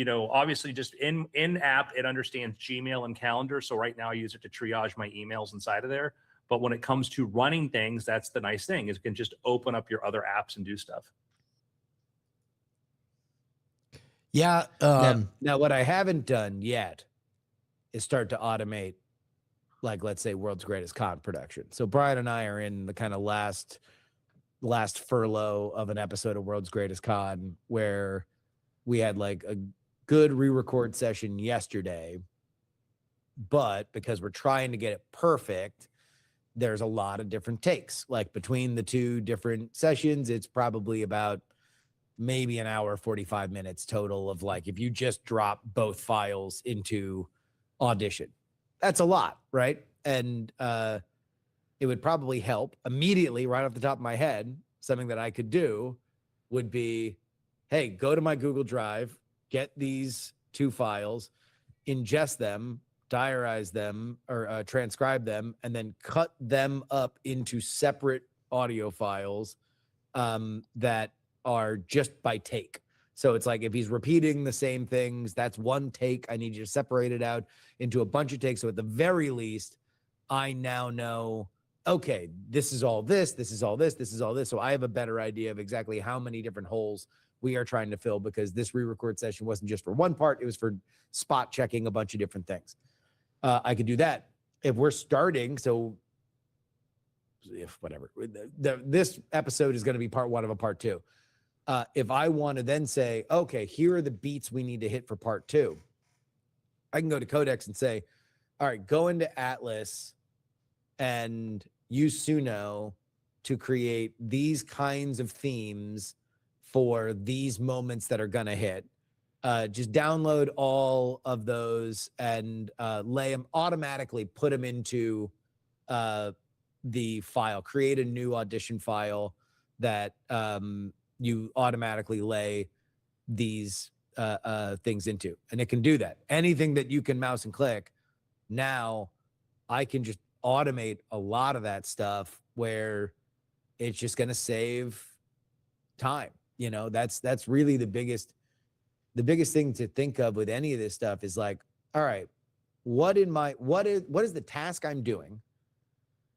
Obviously just in app, it understands Gmail and calendar. So right now I use it to triage my emails inside of there. But when it comes to running things, that's the nice thing, is it can just open up your other apps and do stuff. Yeah. Now, what I haven't done yet is start to automate, like, let's say, World's Greatest Con production. So Brian and I are in the kind of last furlough of an episode of World's Greatest Con, where we had like a good re-record session yesterday, but because we're trying to get it perfect, there's a lot of different takes. Like, between the two different sessions, it's probably about maybe an hour, 45 minutes total of, like, if you just drop both files into Audition. That's a lot, right? And it would probably help immediately, right off the top of my head. Something that I could do would be, hey, go to my Google Drive, get these two files, ingest them, diarize them, or transcribe them, and then cut them up into separate audio files that are just by take. So it's like, if he's repeating the same things, that's one take. I need you to separate it out into a bunch of takes. So at the very least, I now know, okay, this is all this, this is all this, this is all this. So I have a better idea of exactly how many different holes we are trying to fill, because this re-record session wasn't just for one part, it was for spot checking a bunch of different things. I could do that. If we're starting, so if whatever, this episode is going to be part one of a part two. If I want to then say, okay, here are the beats we need to hit for part two, I can go to Codex and say, all right, go into Atlas and use Suno to create these kinds of themes for these moments that are going to hit. Just download all of those and lay them, automatically put them into the file, create a new Audition file that you automatically lay these things into. And it can do that. Anything that you can mouse and click, now I can just automate a lot of that stuff, where it's just going to save time. That's really the biggest thing to think of with any of this stuff, is like, all right, what is the task I'm doing?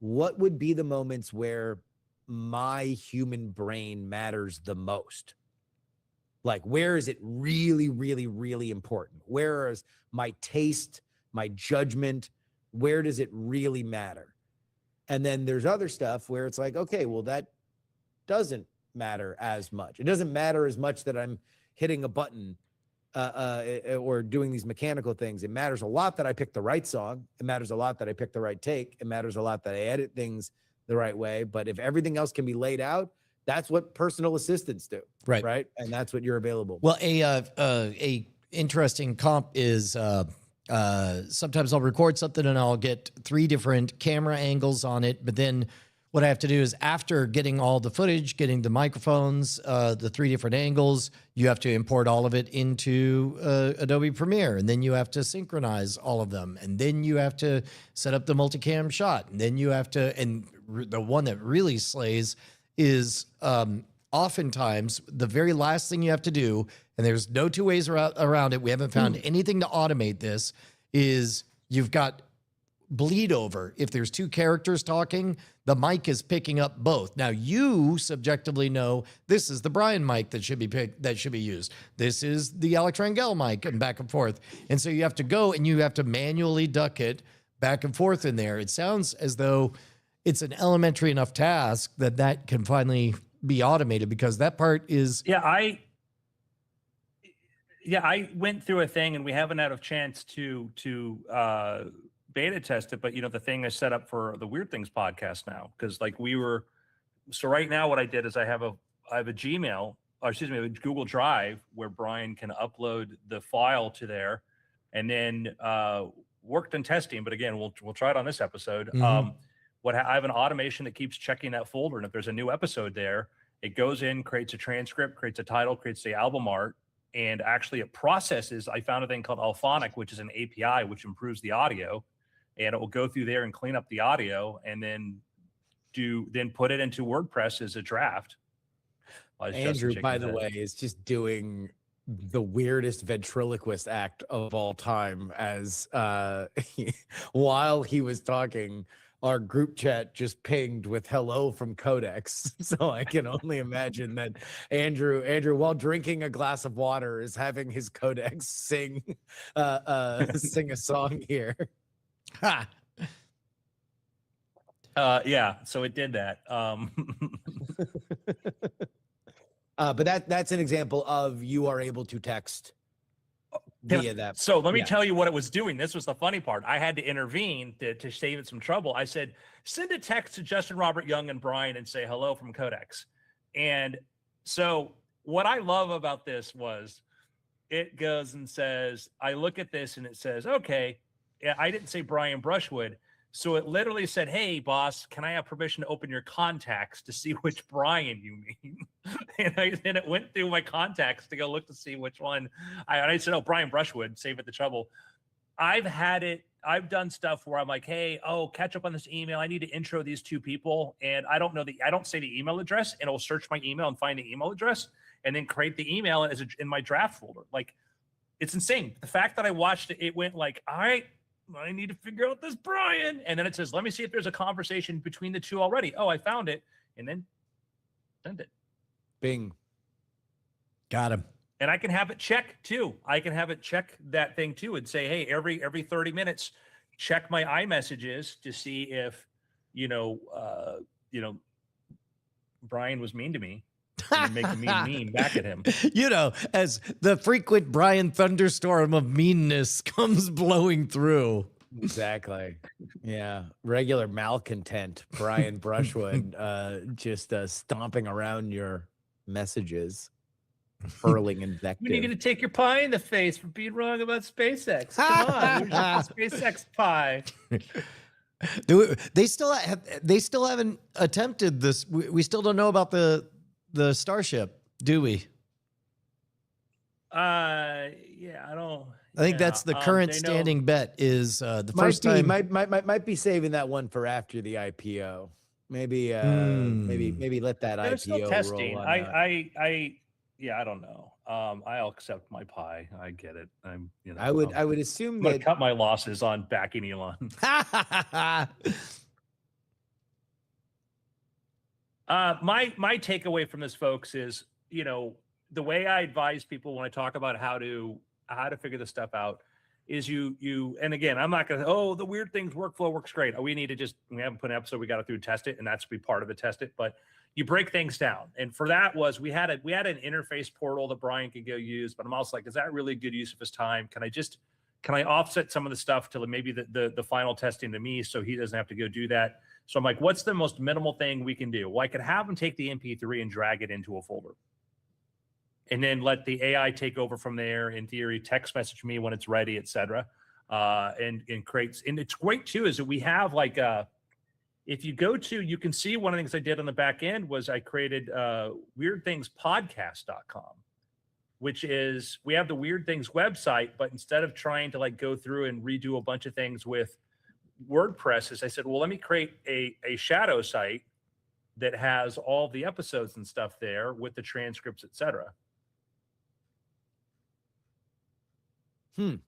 What would be the moments where my human brain matters the most? Like, where is it really, really, really important? Where is my taste, my judgment? Where does it really matter? And then there's other stuff where it's like, okay, well, that doesn't matter as much. It doesn't matter as much that I'm hitting a button or doing these mechanical things. It matters a lot that I pick the right song. It matters a lot that I pick the right take. It matters a lot that I edit things the right way. But if everything else can be laid out, that's what personal assistants do. Right. And that's what you're available. Well, a interesting comp is sometimes I'll record something and I'll get 3 different camera angles on it. But then what I have to do is, after getting all the footage, getting the microphones, the 3 different angles, you have to import all of it into Adobe Premiere. And then you have to synchronize all of them. And then you have to set up the multicam shot. And then you have to, and the one that really slays is oftentimes the very last thing you have to do, and there's no 2 ways around it, we haven't found anything to automate this, is you've got bleed over. If there's 2 characters talking, the mic is picking up both. Now, you subjectively know this is the Brian mic that should be used. This is the Alex Rangel mic, and back and forth. And so you have to go and you have to manually duck it back and forth in there. It sounds as though it's an elementary enough task that can finally be automated, because that part is... I went through a thing, and we haven't had a chance to beta test it, but the thing is set up for the Weird Things podcast now, because so right now what I did is I have a Gmail, or excuse me, a Google Drive, where Brian can upload the file to there, and then worked in testing, but again, we'll try it on this episode. I have an automation that keeps checking that folder, and if there's a new episode there, it goes in, creates a transcript, creates a title, creates the album art, and actually it processes. I found a thing called Alphonic, which is an API which improves the audio. and it will go through there and clean up the audio, and then put it into WordPress as a draft. Andrew, by the way, is just doing the weirdest ventriloquist act of all time as while he was talking, our group chat just pinged with hello from Codex. So I can only imagine that Andrew, while drinking a glass of water, is having his Codex sing sing a song here. Ha! Yeah, so it did that. But that's an example of you are able to text via that. So let me tell you what it was doing. This was the funny part. I had to intervene to save it some trouble. I said, send a text to Justin, Robert, Young, and Brian and say hello from Codex. And so what I love about this was it goes and says, I look at this and it says, okay, I didn't say Brian Brushwood. So it literally said, hey, boss, can I have permission to open your contacts to see which Brian you mean? And it went through my contacts to go look to see which one. I said, oh, Brian Brushwood, save it the trouble. I've done stuff where I'm like, hey, catch up on this email. I need to intro these two people. And I don't say the email address, and it'll search my email and find the email address and then create the email in my draft folder. Like, it's insane. The fact that I watched it, it went like, all right, I need to figure out this Brian. And then it says, let me see if there's a conversation between the two already. Oh, I found it. And then send it. Bing. Got him. And I can have it check too. I can have it check that thing too and say, hey, every 30 minutes, check my iMessages to see if, Brian was mean to me. And make a mean back at him. As the frequent Brian thunderstorm of meanness comes blowing through. Exactly. Yeah. Regular malcontent, Brian Brushwood, just stomping around your messages, hurling invective. When are you going to take your pie in the face for being wrong about SpaceX? Come on, where's your SpaceX pie? They still haven't attempted this. We still don't know about the Starship, do we? I think that's the current standing bet is the first time. Might be saving that one for after the IPO. Maybe let that They're IPO still testing. roll on I don't know. I'll accept my pie. I get it. I would assume I'm gonna that cut my losses on backing Elon. My takeaway from this, folks, is the way I advise people when I talk about how to figure this stuff out is you and again, I'm not gonna the weird things workflow works great. We haven't put an episode, we got to test it, and that's be part of the test it, but you break things down. And for that we had an interface portal that Brian could go use, but I'm also like, is that really a good use of his time? Can I offset some of the stuff to maybe the final testing to me so he doesn't have to go do that? So I'm like, what's the most minimal thing we can do? Well, I could have him take the MP3 and drag it into a folder. And then let the AI take over from there, in theory, text message me when it's ready, etc. And creates. And it's great too, is that we have like if you go to, you can see one of the things I did on the back end was I created weirdthingspodcast.com, which is, we have the Weird Things website, but instead of trying to like go through and redo a bunch of things with WordPress, is I said, well, let me create a shadow site that has all the episodes and stuff there with the transcripts, etc.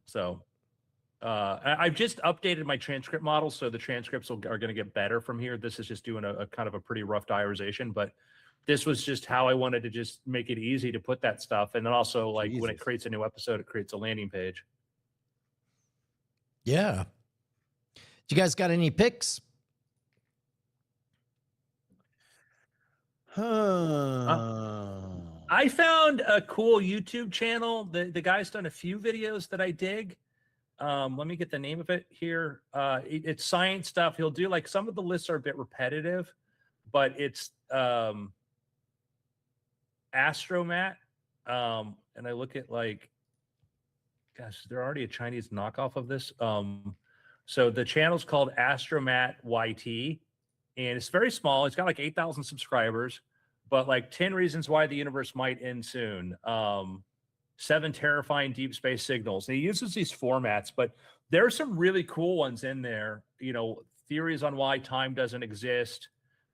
So I've just updated my transcript model, so the transcripts are going to get better from here. This is just doing a kind of a pretty rough diarization, but this was just how I wanted to just make it easy to put that stuff. And then also, like, when it creates a new episode, it creates a landing page. Yeah. You guys got any picks? I found a cool YouTube channel. The guy's done a few videos that I dig. Let me get the name of it here. It's science stuff. He'll do, like, some of the lists are a bit repetitive, but it's Astromat. And I look at, like, gosh, is there already a Chinese knockoff of this? So the channel's called Astromat YT, and it's very small. It's got like 8,000 subscribers, but like 10 reasons why the universe might end soon. 7 terrifying deep space signals. And he uses these formats, but There are some really cool ones in there. Theories on why time doesn't exist.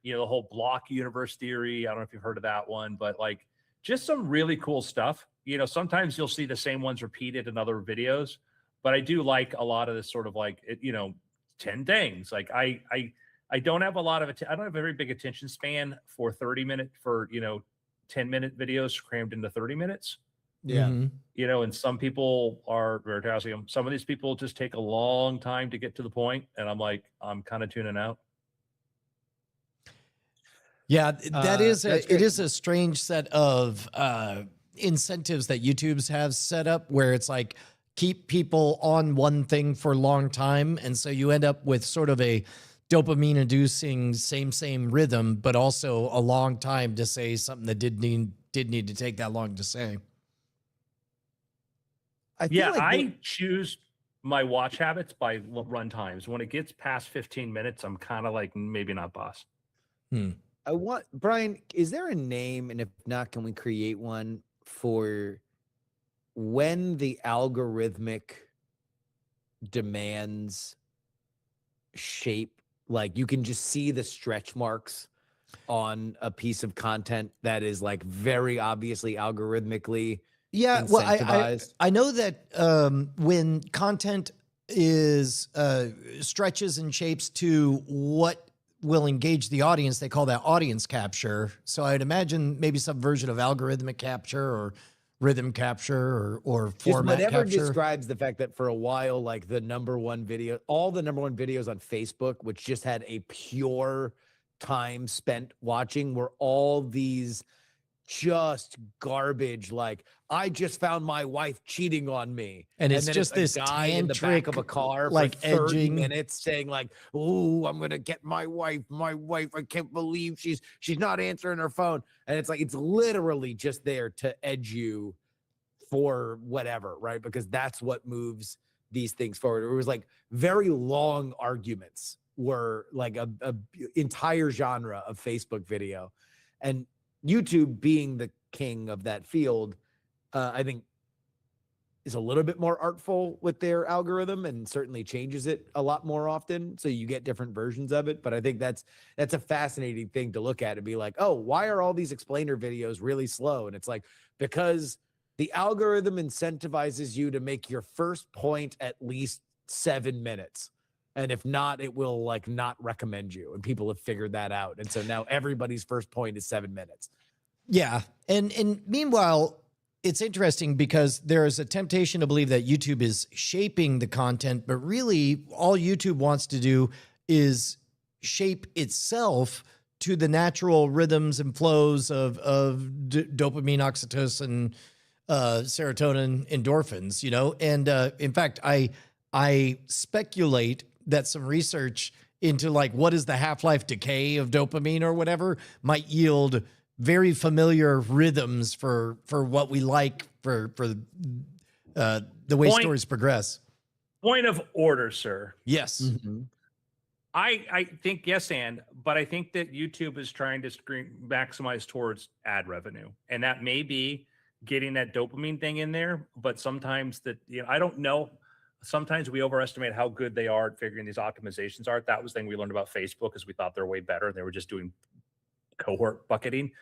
The whole block universe theory. I don't know if you've heard of that one, but like just some really cool stuff. Sometimes you'll see the same ones repeated in other videos, but I do like a lot of this sort of like, 10 things. Like I don't have a lot of I don't have a very big attention span for 10-minute videos crammed into 30 minutes. Yeah. And some people are Veritasium. Some of these people just take a long time to get to the point, and I'm like, I'm kind of tuning out. Yeah, it is a strange set of incentives that YouTube's has set up where it's like keep people on one thing for a long time, and so you end up with sort of a dopamine inducing same rhythm, but also a long time to say something that did need to take that long to say. I choose my watch habits by run times. When it gets past 15 minutes, I'm kind of like, maybe not, boss. Brian, is there a name? And if not, can we create one for when the algorithmic demands shape? Like you can just see the stretch marks on a piece of content that is like very obviously algorithmically incentivized. I know that when content is stretches and shapes to what will engage the audience, they call that audience capture. So I'd imagine maybe some version of algorithmic capture or rhythm capture or format whatever capture. Describes the fact that for a while, like all the number one videos on Facebook, which just had a pure time spent watching, were all these just garbage. Like, I just found my wife cheating on me, and it's just this guy in the back of a car like for 30 edging minutes saying like, "Oh, I'm gonna get my wife. I can't believe she's not answering her phone." And it's like it's literally just there to edge you for whatever, right? Because that's what moves these things forward. It was like very long arguments were like a entire genre of Facebook video, and YouTube being the king of that field, I think is a little bit more artful with their algorithm and certainly changes it a lot more often. So you get different versions of it. But I think that's a fascinating thing to look at and be like, oh, why are all these explainer videos really slow? And it's like, because the algorithm incentivizes you to make your first point at least 7 minutes. And if not, it will like not recommend you. And people have figured that out. And so now everybody's first point is 7 minutes. Yeah. And meanwhile, it's interesting because there is a temptation to believe that YouTube is shaping the content, but really all YouTube wants to do is shape itself to the natural rhythms and flows of dopamine, oxytocin, serotonin, endorphins, And in fact, I speculate that some research into like what is the half-life decay of dopamine or whatever might yield very familiar rhythms for what we like for the way stories progress. Point of order, sir. Yes. Mm-hmm. I think yes, but I think that YouTube is trying to maximize towards ad revenue, and that may be getting that dopamine thing in there. But sometimes I don't know. Sometimes we overestimate how good they are at figuring these optimizations are. That was the thing we learned about Facebook, because we thought they're way better. They were just doing cohort bucketing.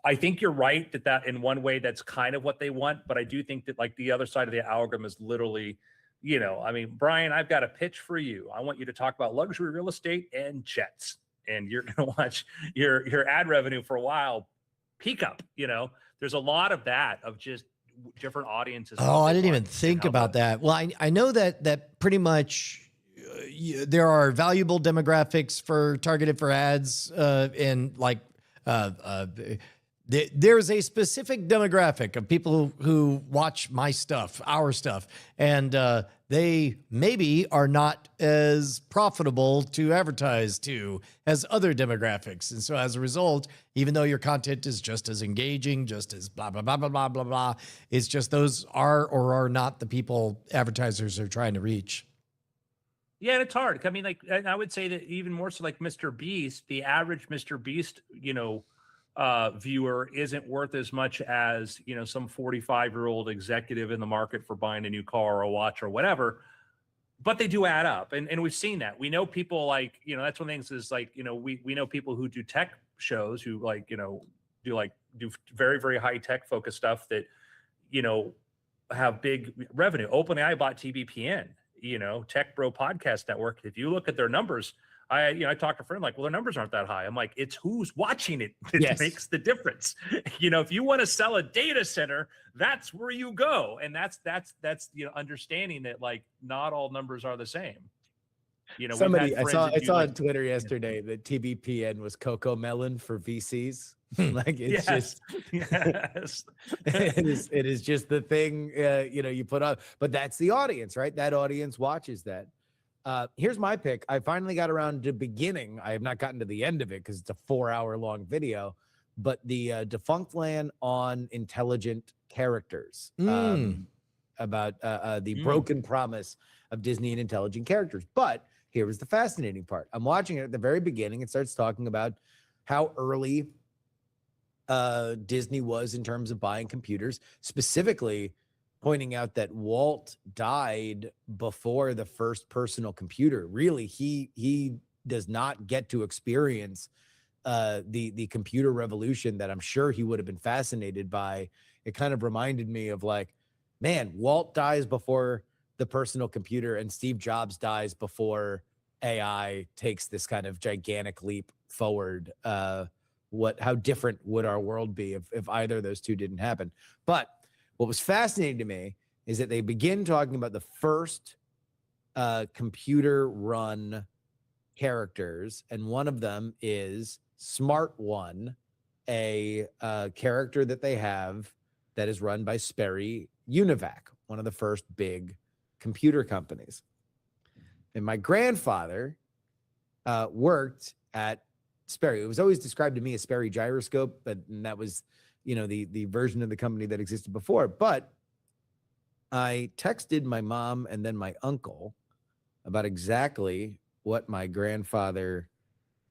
I think you're right that in one way that's kind of what they want, but I do think that like the other side of the algorithm is literally, Brian, I've got a pitch for you. I want you to talk about luxury real estate and jets, and you're going to watch your ad revenue for a while peak up. There's a lot of that, of just different audiences. Oh, I didn't even think about that. Well, I know that pretty much there are valuable demographics targeted for ads, and like there's a specific demographic of people who watch our stuff, and they maybe are not as profitable to advertise to as other demographics. And so as a result, even though your content is just as engaging, just as blah, blah, blah, blah, blah, blah, blah, it's just those are or are not the people advertisers are trying to reach. Yeah, and it's hard. I mean, like, I would say that even more so like Mr. Beast, the average Mr. Beast, viewer isn't worth as much as some 45-year-old executive in the market for buying a new car or a watch or whatever. but they do add up, and we've seen that. We know people like, that's one of the things is like, we know people who do tech shows who like, do very, very high tech focused stuff that, have big revenue. OpenAI bought TBPN, Tech Bro Podcast Network. If you look at their numbers, I talked to a friend like, well, their numbers aren't that high. I'm like, it's who's watching it that makes the difference. If you want to sell a data center, that's where you go. And that's understanding that like not all numbers are the same. Somebody I saw on Twitter yesterday that TBPN was Coco Melon for VCs. Like it's just it is just the thing you put on, but that's the audience, right? That audience watches that. Here's my pick. I finally got around to beginning. I have not gotten to the end of it because it's a 4-hour long video, but the Defunct Land on intelligent characters, about the broken promise of Disney and intelligent characters. But here was the fascinating part. I'm watching it at the very beginning. It starts talking about how early Disney was in terms of buying computers, specifically pointing out that Walt died before the first personal computer. Really, he does not get to experience the computer revolution that I'm sure he would have been fascinated by. It kind of reminded me of like, man, Walt dies before the personal computer and Steve Jobs dies before AI takes this kind of gigantic leap forward. How different would our world be if either of those two didn't happen? But what was fascinating to me is that they begin talking about the first computer run characters, and one of them is Smart One, a character that they have that is run by Sperry Univac, one of the first big computer companies. And my grandfather worked at Sperry. It was always described to me as Sperry Gyroscope, but that was, the version of the company that existed before. But I texted my mom and then my uncle about exactly what my grandfather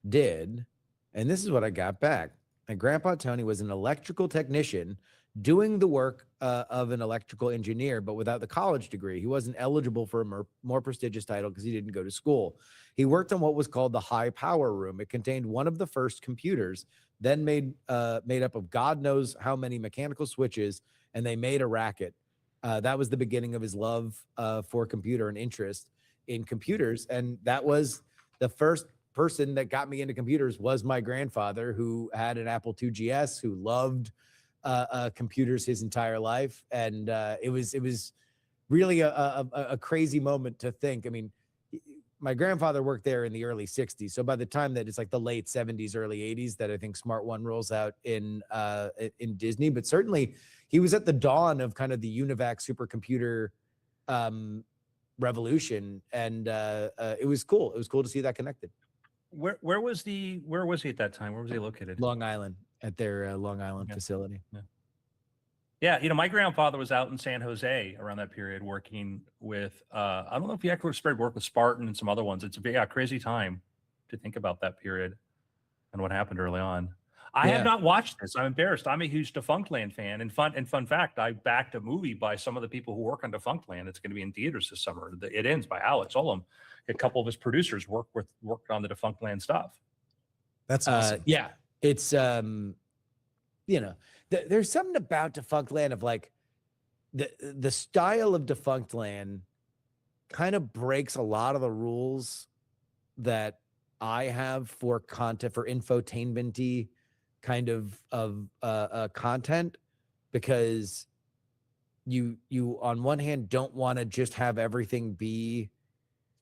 did. And this is what I got back. My grandpa Tony was an electrical technician doing the work of an electrical engineer, but without the college degree. He wasn't eligible for a more prestigious title because he didn't go to school. He worked on what was called the high power room. It contained one of the first computers, then made up of God knows how many mechanical switches, and they made a racket. That was the beginning of his love for computer and interest in computers. And that was the first person that got me into computers was my grandfather, who had an Apple II GS, who loved computers his entire life. And it was really a crazy moment to think. I mean, my grandfather worked there in the early 60s. So by the time that it's like the late 70s, early 80s, that I think Smart One rolls out in Disney, but certainly he was at the dawn of kind of the Univac supercomputer revolution. And it was cool. It was cool to see that connected. Where was he at that time? Where was he located? Long Island, at their Long Island facility. Yeah, my grandfather was out in San Jose around that period working with, I don't know if he actually started work with Spartan and some other ones. It's a crazy time to think about that period and what happened early on. I have not watched this. I'm embarrassed. I'm a huge Defunct Land fan. And fun fact, I backed a movie by some of the people who work on Defunct Land. It's going to be in theaters this summer. It Ends by Alex Olem. A couple of his producers worked on the Defunct Land stuff. That's awesome. Yeah, it's there's something about Defunct Land of like the style of Defunct Land kind of breaks a lot of the rules that I have for content, for infotainment-y kind of content, because you on one hand don't want to just have everything be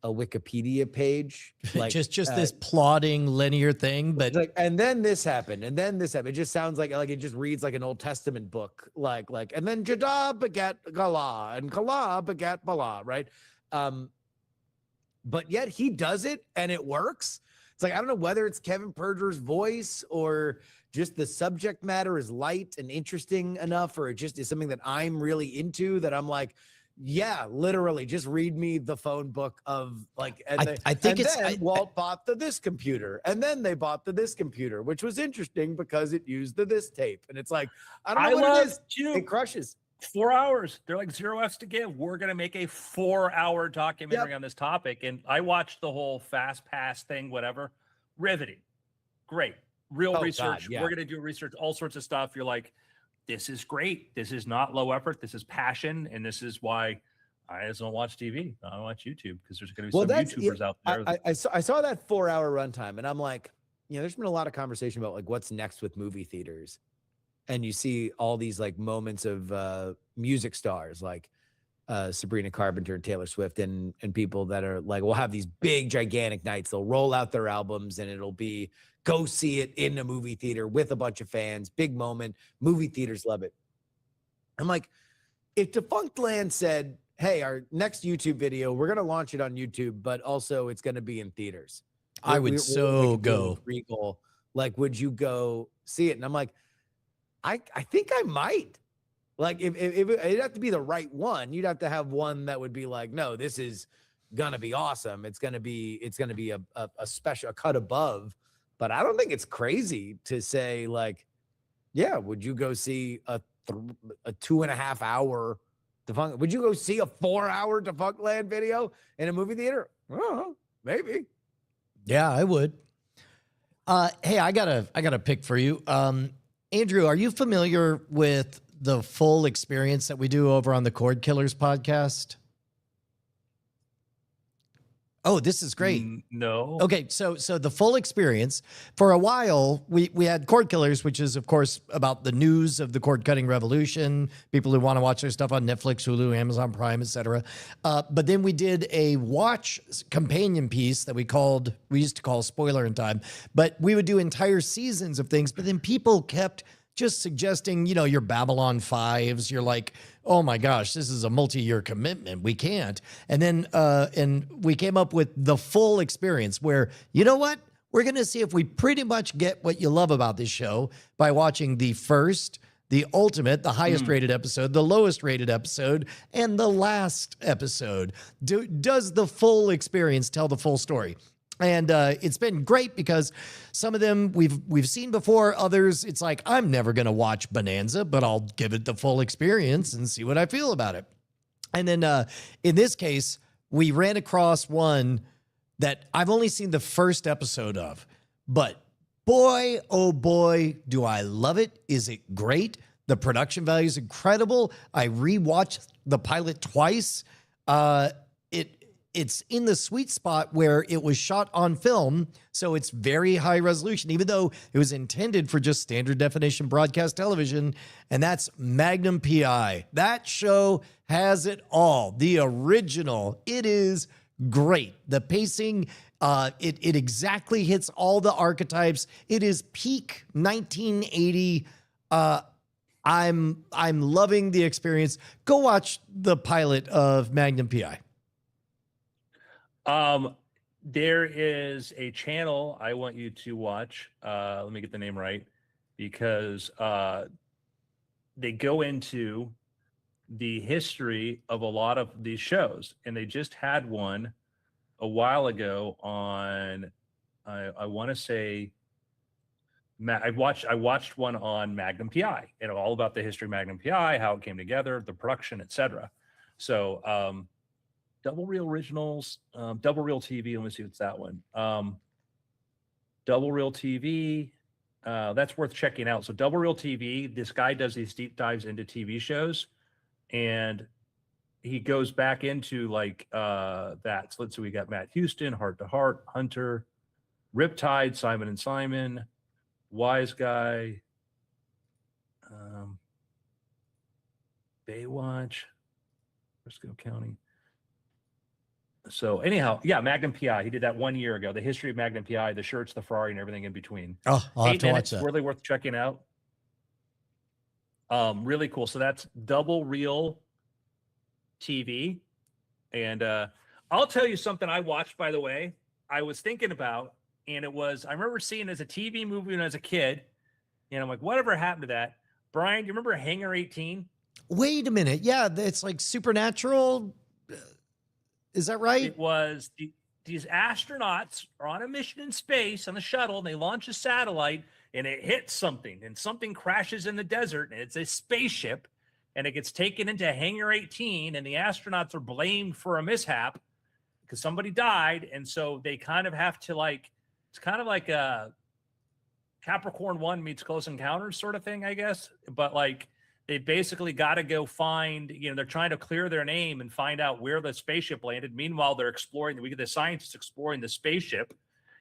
a Wikipedia page, like just this plodding linear thing, but like, and then this happened, and then this happened. It just sounds like it just reads like an Old Testament book, like, and then Jadah begat Kala, and Kala begat Bala, right? But yet he does it, and it works. It's like, I don't know whether it's Kevin Perjure's voice or just the subject matter is light and interesting enough, or it just is something that I'm really into, that I'm like, yeah, literally, just read me the phone book of like. I think Walt bought this computer, and then they bought this computer, which was interesting because it used this tape, and it's like, I don't know what it is. It crushes. 4 hours. They're like 0 F's to give. We're going to make a 4-hour documentary on this topic. And I watched the whole Fast Pass thing, whatever. Riveting. Great. Real research. God, yeah. We're going to do research, all sorts of stuff. You're like, this is great. This is not low effort. This is passion. And this is why I just don't watch TV. I don't watch YouTube because there's going to be some YouTubers out there. I saw that 4-hour runtime and I'm like, there's been a lot of conversation about like what's next with movie theaters. And you see all these like moments of music stars like Sabrina Carpenter, Taylor Swift, and people that are like, will have these big, gigantic nights. They'll roll out their albums and it'll be go see it in a movie theater with a bunch of fans. Big moment. Movie theaters love it. I'm like, if Defunct Land said, hey, our next YouTube video, we're going to launch it on YouTube, but also it's going to be in theaters. I would go. Regal. Like, would you go see it? And I'm like, I think I might. Like, if it'd have to be the right one, you'd have to have one that would be like, no, this is gonna be awesome. It's gonna be a special, a cut above. But I don't think it's crazy to say like, yeah, would you go see a 2.5 hour Defunct? Would you go see a 4-hour Defunct Land video in a movie theater? Oh, maybe. Yeah, I would. Hey, I got a pick for you. Andrew, are you familiar with the full experience that we do over on the Cord Killers podcast? Oh, this is great. No. Okay, so the full experience, for a while, we had Cord Killers, which is, of course, about the news of the cord cutting revolution, people who want to watch their stuff on Netflix, Hulu, Amazon Prime, etc. But then we did a watch companion piece that we used to call Spoiler in Time, but we would do entire seasons of things, but then people kept just suggesting, your Babylon 5s, you're like, oh my gosh, this is a multi-year commitment. We can't. And then, and we came up with the full experience where, you know what? We're going to see if we pretty much get what you love about this show by watching the first, the ultimate, the highest rated episode, the lowest rated episode, and the last episode. Does the full experience tell the full story? And it's been great because some of them we've seen before. Others, it's like, I'm never going to watch Bonanza, but I'll give it the full experience and see what I feel about it. And then in this case, we ran across one that I've only seen the first episode of. But boy, oh boy, do I love it. Is it great? The production value is incredible. I rewatched the pilot twice. It's in the sweet spot where it was shot on film, so it's very high resolution, even though it was intended for just standard definition broadcast television, and that's Magnum PI. That show has it all. The original, it is great. The pacing, it exactly hits all the archetypes. It is peak 1980. I'm loving the experience. Go watch the pilot of Magnum PI. There is a channel I want you to watch. Let me get the name right, because they go into the history of a lot of these shows, and they just had one a while ago on. I want to say, I watched one on Magnum PI, and all about the history of Magnum PI, how it came together, the production, etc. So. Double Reel Originals, Double Reel TV. Let me see what's that one. Double Reel TV. That's worth checking out. So Double Reel TV, this guy does these deep dives into TV shows, and he goes back into like that. So let's see, we got Matt Houston, Heart to Heart, Hunter, Riptide, Simon and Simon, Wise Guy, Baywatch, Frisco County. So anyhow, yeah, Magnum PI. He did that 1 year ago. The history of Magnum PI, the shirts, the Ferrari, and everything in between. Oh, I'll have 8 to watch minutes, that. really worth checking out. Really cool. So that's Double Reel TV. And I'll tell you something I watched, by the way, I was thinking about, and it was, I remember seeing it as a TV movie when I was a kid, and I'm like, whatever happened to that? Brian, do you remember Hangar 18? Wait a minute. Yeah, it's like Supernatural. Is that right? It was these astronauts are on a mission in space on the shuttle, and they launch a satellite, and it hits something, and something crashes in the desert, and it's a spaceship, and it gets taken into Hangar 18, and the astronauts are blamed for a mishap because somebody died, and so they kind of have to it's kind of like a Capricorn 1 meets Close Encounters sort of thing, I guess. But they basically got to go find, they're trying to clear their name and find out where the spaceship landed. Meanwhile, they're exploring, we get the scientists exploring the spaceship.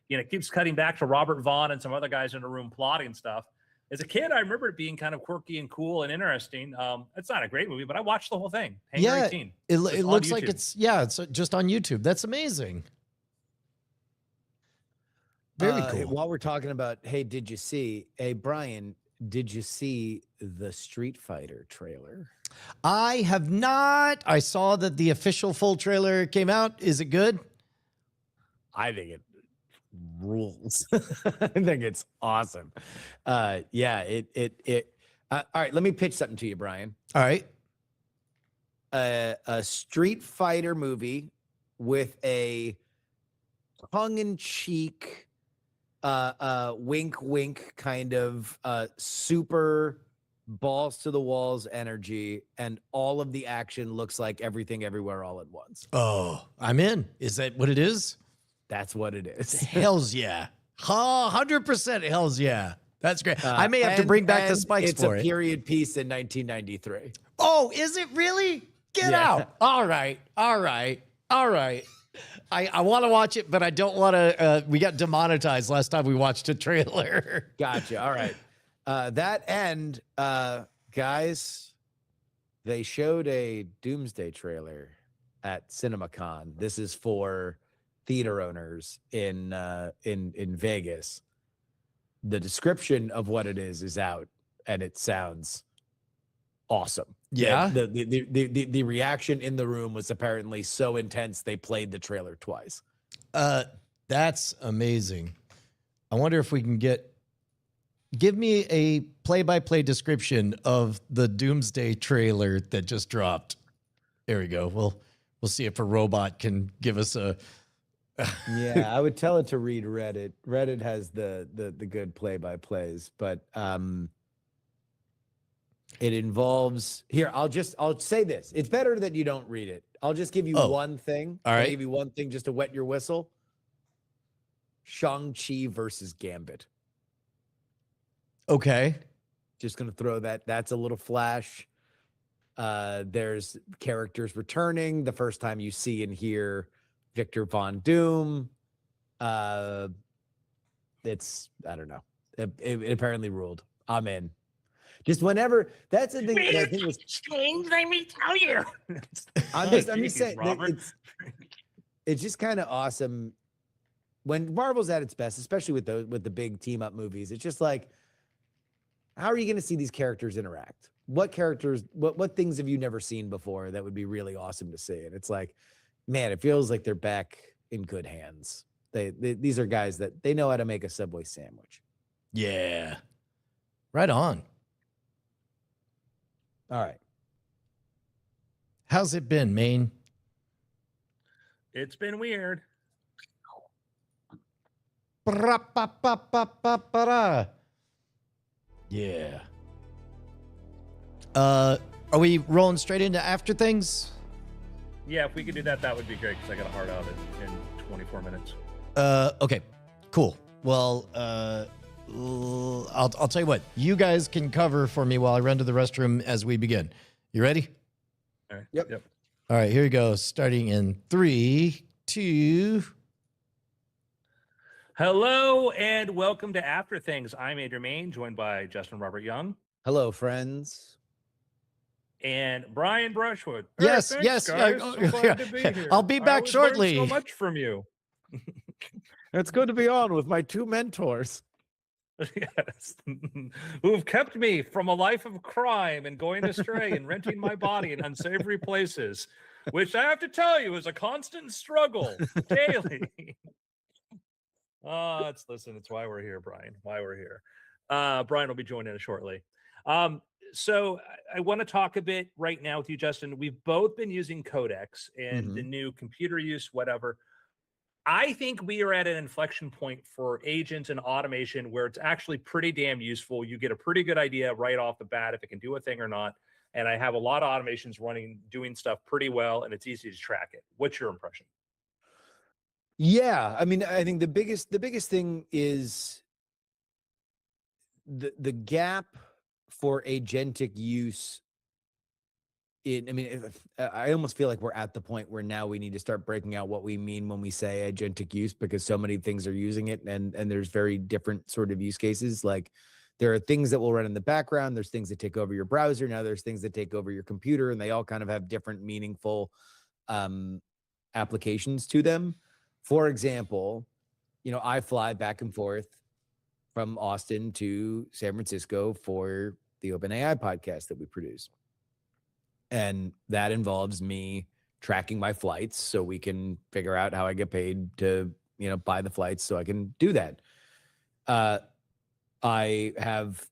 It keeps cutting back to Robert Vaughn and some other guys in the room plotting stuff. As a kid, I remember it being kind of quirky and cool and interesting. It's not a great movie, but I watched the whole thing. Hangar 18. It looks like it's just on YouTube. That's amazing. Very cool. While we're talking about, hey, Brian, did you see the Street Fighter trailer? I have not. I saw that the official full trailer came out. Is it good? I think it rules. I think it's awesome. All right, let me pitch something to you, Brian. All right. A Street Fighter movie with a tongue-in-cheek, wink, wink kind of super balls to the walls energy, and all of the action looks like Everything Everywhere All at Once. Oh, I'm in. Is that what it is? That's what it is. Hells yeah. 100% hells yeah. That's great. I may have to bring back the spikes for it. It's a period piece in 1993. Oh, is it really? Get out. All right. I want to watch it, but I don't want to. We got demonetized last time we watched a trailer. Gotcha. All right. That end, guys, they showed a Doomsday trailer at CinemaCon. This is for theater owners in Vegas. The description of what it is out, and it sounds awesome. Yeah. The reaction in the room was apparently so intense they played the trailer twice. That's amazing. I wonder if we can give me a play-by-play description of the Doomsday trailer that just dropped. There we go. We'll see if a robot can give us a. Yeah, I would tell it to read Reddit. Reddit has the good play-by-plays, but it involves here. I'll say this. It's better that you don't read it. I'll just give you one thing. All right. I'll give you one thing just to wet your whistle. Shang-Chi versus Gambit. Okay. Just going to throw that. That's a little flash. There's characters returning. The first time you see and hear Victor Von Doom. It's, I don't know. It apparently ruled. I'm in. Just whenever, that's the thing. I think was strange, let me tell you. I'm just saying, it's just kind of awesome when Marvel's at its best, especially with the big team up movies. It's just like, how are you going to see these characters interact? What characters, what things have you never seen before that would be really awesome to see? And it's like, man, it feels like they're back in good hands. These are guys that they know how to make a Subway sandwich. Yeah. Right on. All right. How's it been, Mayne? It's been weird. Yeah. Are we rolling straight into after things? Yeah, if we could do that, that would be great because I got a hard out in 24 minutes. Okay, cool. Well, I'll tell you what. You guys can cover for me while I run to the restroom as we begin. You ready? All right. Yep. All right, here we go. Starting in 3, 2. Hello and welcome to After Things. I'm Adrian Mayne, joined by Justin Robert Young. Hello, friends. And Brian Brushwood. Yes, Hey, thanks, yes. guys. So glad to be here. I'll be back shortly. So much from you. It's good to be on with my two mentors. Yes. Who have kept me from a life of crime and going astray and renting my body in unsavory places, which I have to tell you is a constant struggle daily. It's why we're here, Brian. Why we're here. Brian will be joining us shortly. So I want to talk a bit right now with you, Justin. We've both been using Codex and the new computer use, whatever. I think we are at an inflection point for agents and automation where it's actually pretty damn useful. You get a pretty good idea right off the bat if it can do a thing or not. and I have a lot of automations running, doing stuff pretty well, and it's easy to track it. What's your impression? Yeah, I mean, I think the biggest thing is the gap for agentic use. I mean, I almost feel like we're at the point where now we need to start breaking out what we mean when we say agentic use, because so many things are using it, and there's very different sort of use cases. Like, there are things that will run in the background. There's things that take over your browser. Now there's things that take over your computer, and they all kind of have different meaningful applications to them. For example, I fly back and forth from Austin to San Francisco for the OpenAI podcast that we produce. And that involves me tracking my flights so we can figure out how I get paid to, buy the flights so I can do that. I have,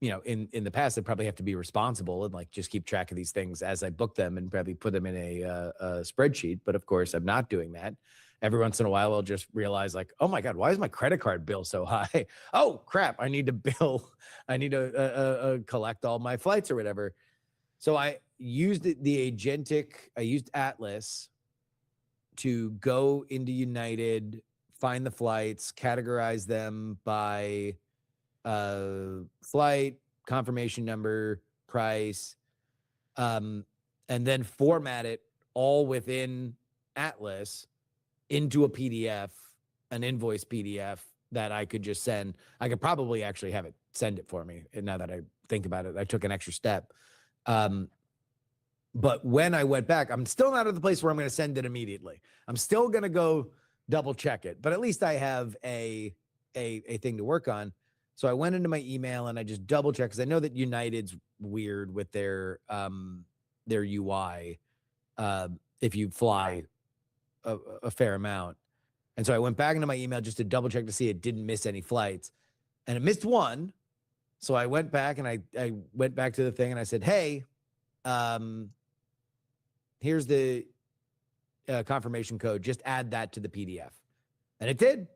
in the past, I probably have to be responsible and like just keep track of these things as I book them and probably put them in a spreadsheet. But of course, I'm not doing that. Every once in a while, I'll just realize like, oh my God, why is my credit card bill so high? Oh crap, I need to collect all my flights or whatever. So I used I used Atlas to go into United, find the flights, categorize them by flight, confirmation number, price, and then format it all within Atlas into a PDF, an invoice PDF that I could just send. I could probably actually have it send it for me. And now that I think about it, I took an extra step. But when I went back, I'm still not at the place where I'm going to send it immediately. I'm still going to go double check it, but at least I have a thing to work on. So I went into my email and I just double checked, because I know that United's weird with their UI if you fly a fair amount. And so I went back into my email just to double check to see it didn't miss any flights, and it missed one. So I went back and I went back to the thing and I said, hey, here's the confirmation code. Just add that to the PDF. And it did.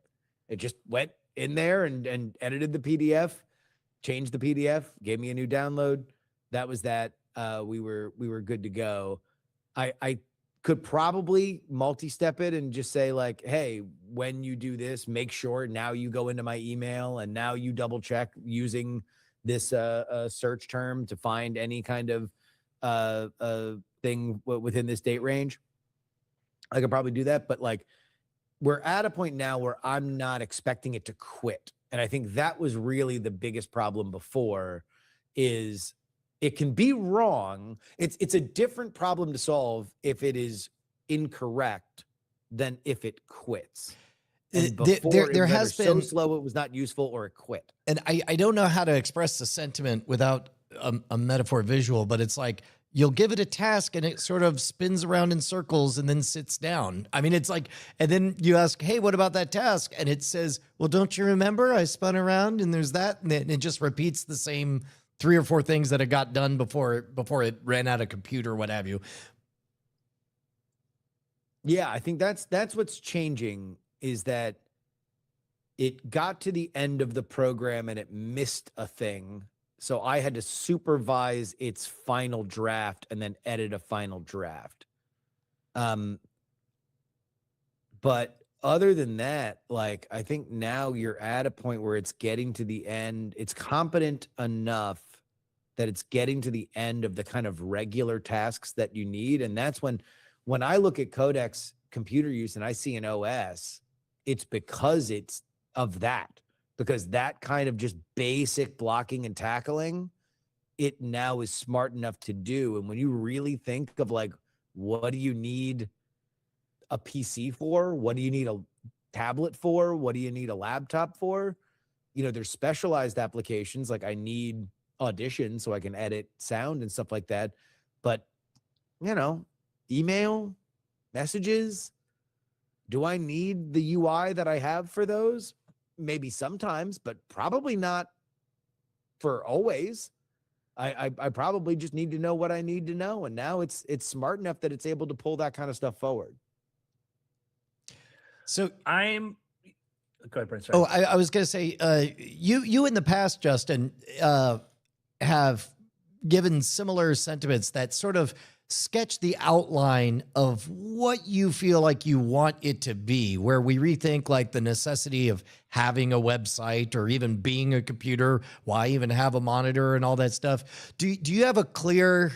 It just went in there and edited the PDF, changed the PDF, gave me a new download. That was that. We were good to go. I could probably multi-step it and just say like, hey, when you do this, make sure now you go into my email and now you double check using this search term to find any kind of thing within this date range. I could probably do that, but like, we're at a point now where I'm not expecting it to quit. And I think that was really the biggest problem before, is it can be wrong. It's a different problem to solve if it is incorrect than if it quits. And before, there has been so slow it was not useful, or it quit. And I don't know how to express the sentiment without a metaphor visual, but it's like you'll give it a task and it sort of spins around in circles and then sits down. I mean, it's like, and then you ask, hey, what about that task? And it says, well, don't you remember I spun around and there's that, and it just repeats the same 3 or 4 things that it got done before it ran out of compute or what have you. Yeah, I think that's what's changing, is that it got to the end of the program and it missed a thing. So I had to supervise its final draft and then edit a final draft. But other than that, like, I think now you're at a point where it's getting to the end. It's competent enough that it's getting to the end of the kind of regular tasks that you need. And that's when I look at Codex computer use and I see an OS, it's because it's of that. Because that kind of just basic blocking and tackling, it now is smart enough to do. And when you really think of like, what do you need a PC for? What do you need a tablet for? What do you need a laptop for? There's specialized applications. Like, I need Audition so I can edit sound and stuff like that. But, email, messages, do I need the UI that I have for those? Maybe sometimes, but probably not for always. I probably just need to know what I need to know. And now it's smart enough that it's able to pull that kind of stuff forward. So go ahead, Brent. Sorry. I was going to say, you in the past, Justin, have given similar sentiments that sort of sketch the outline of what you feel like you want it to be, where we rethink like the necessity of having a website or even being a computer, why even have a monitor and all that stuff. Do you have a clear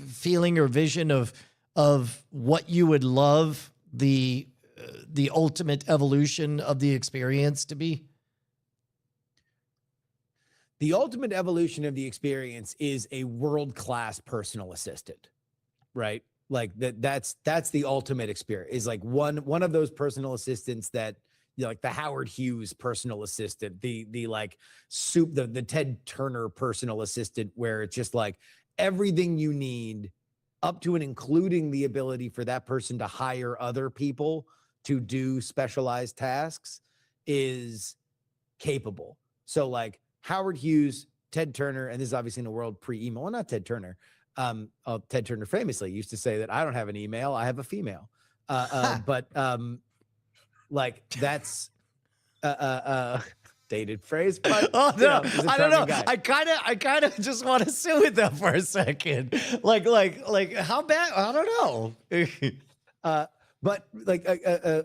feeling or vision of what you would love the ultimate evolution of the experience to be? The ultimate evolution of the experience is a world-class personal assistant, right? Like that's the ultimate experience, is like one of those personal assistants that, you know, like the Howard Hughes personal assistant, the Ted Turner personal assistant, where it's just like everything you need up to and including the ability for that person to hire other people to do specialized tasks is capable. So like Howard Hughes, Ted Turner, and this is obviously in a world pre-email. Well, not Ted Turner. Ted Turner famously used to say that I don't have an email, I have a female. But like that's dated phrase. But oh you no, know, he's a I don't know. charming guy. I kind of just want to sit with that for a second. Like how bad? I don't know. But like,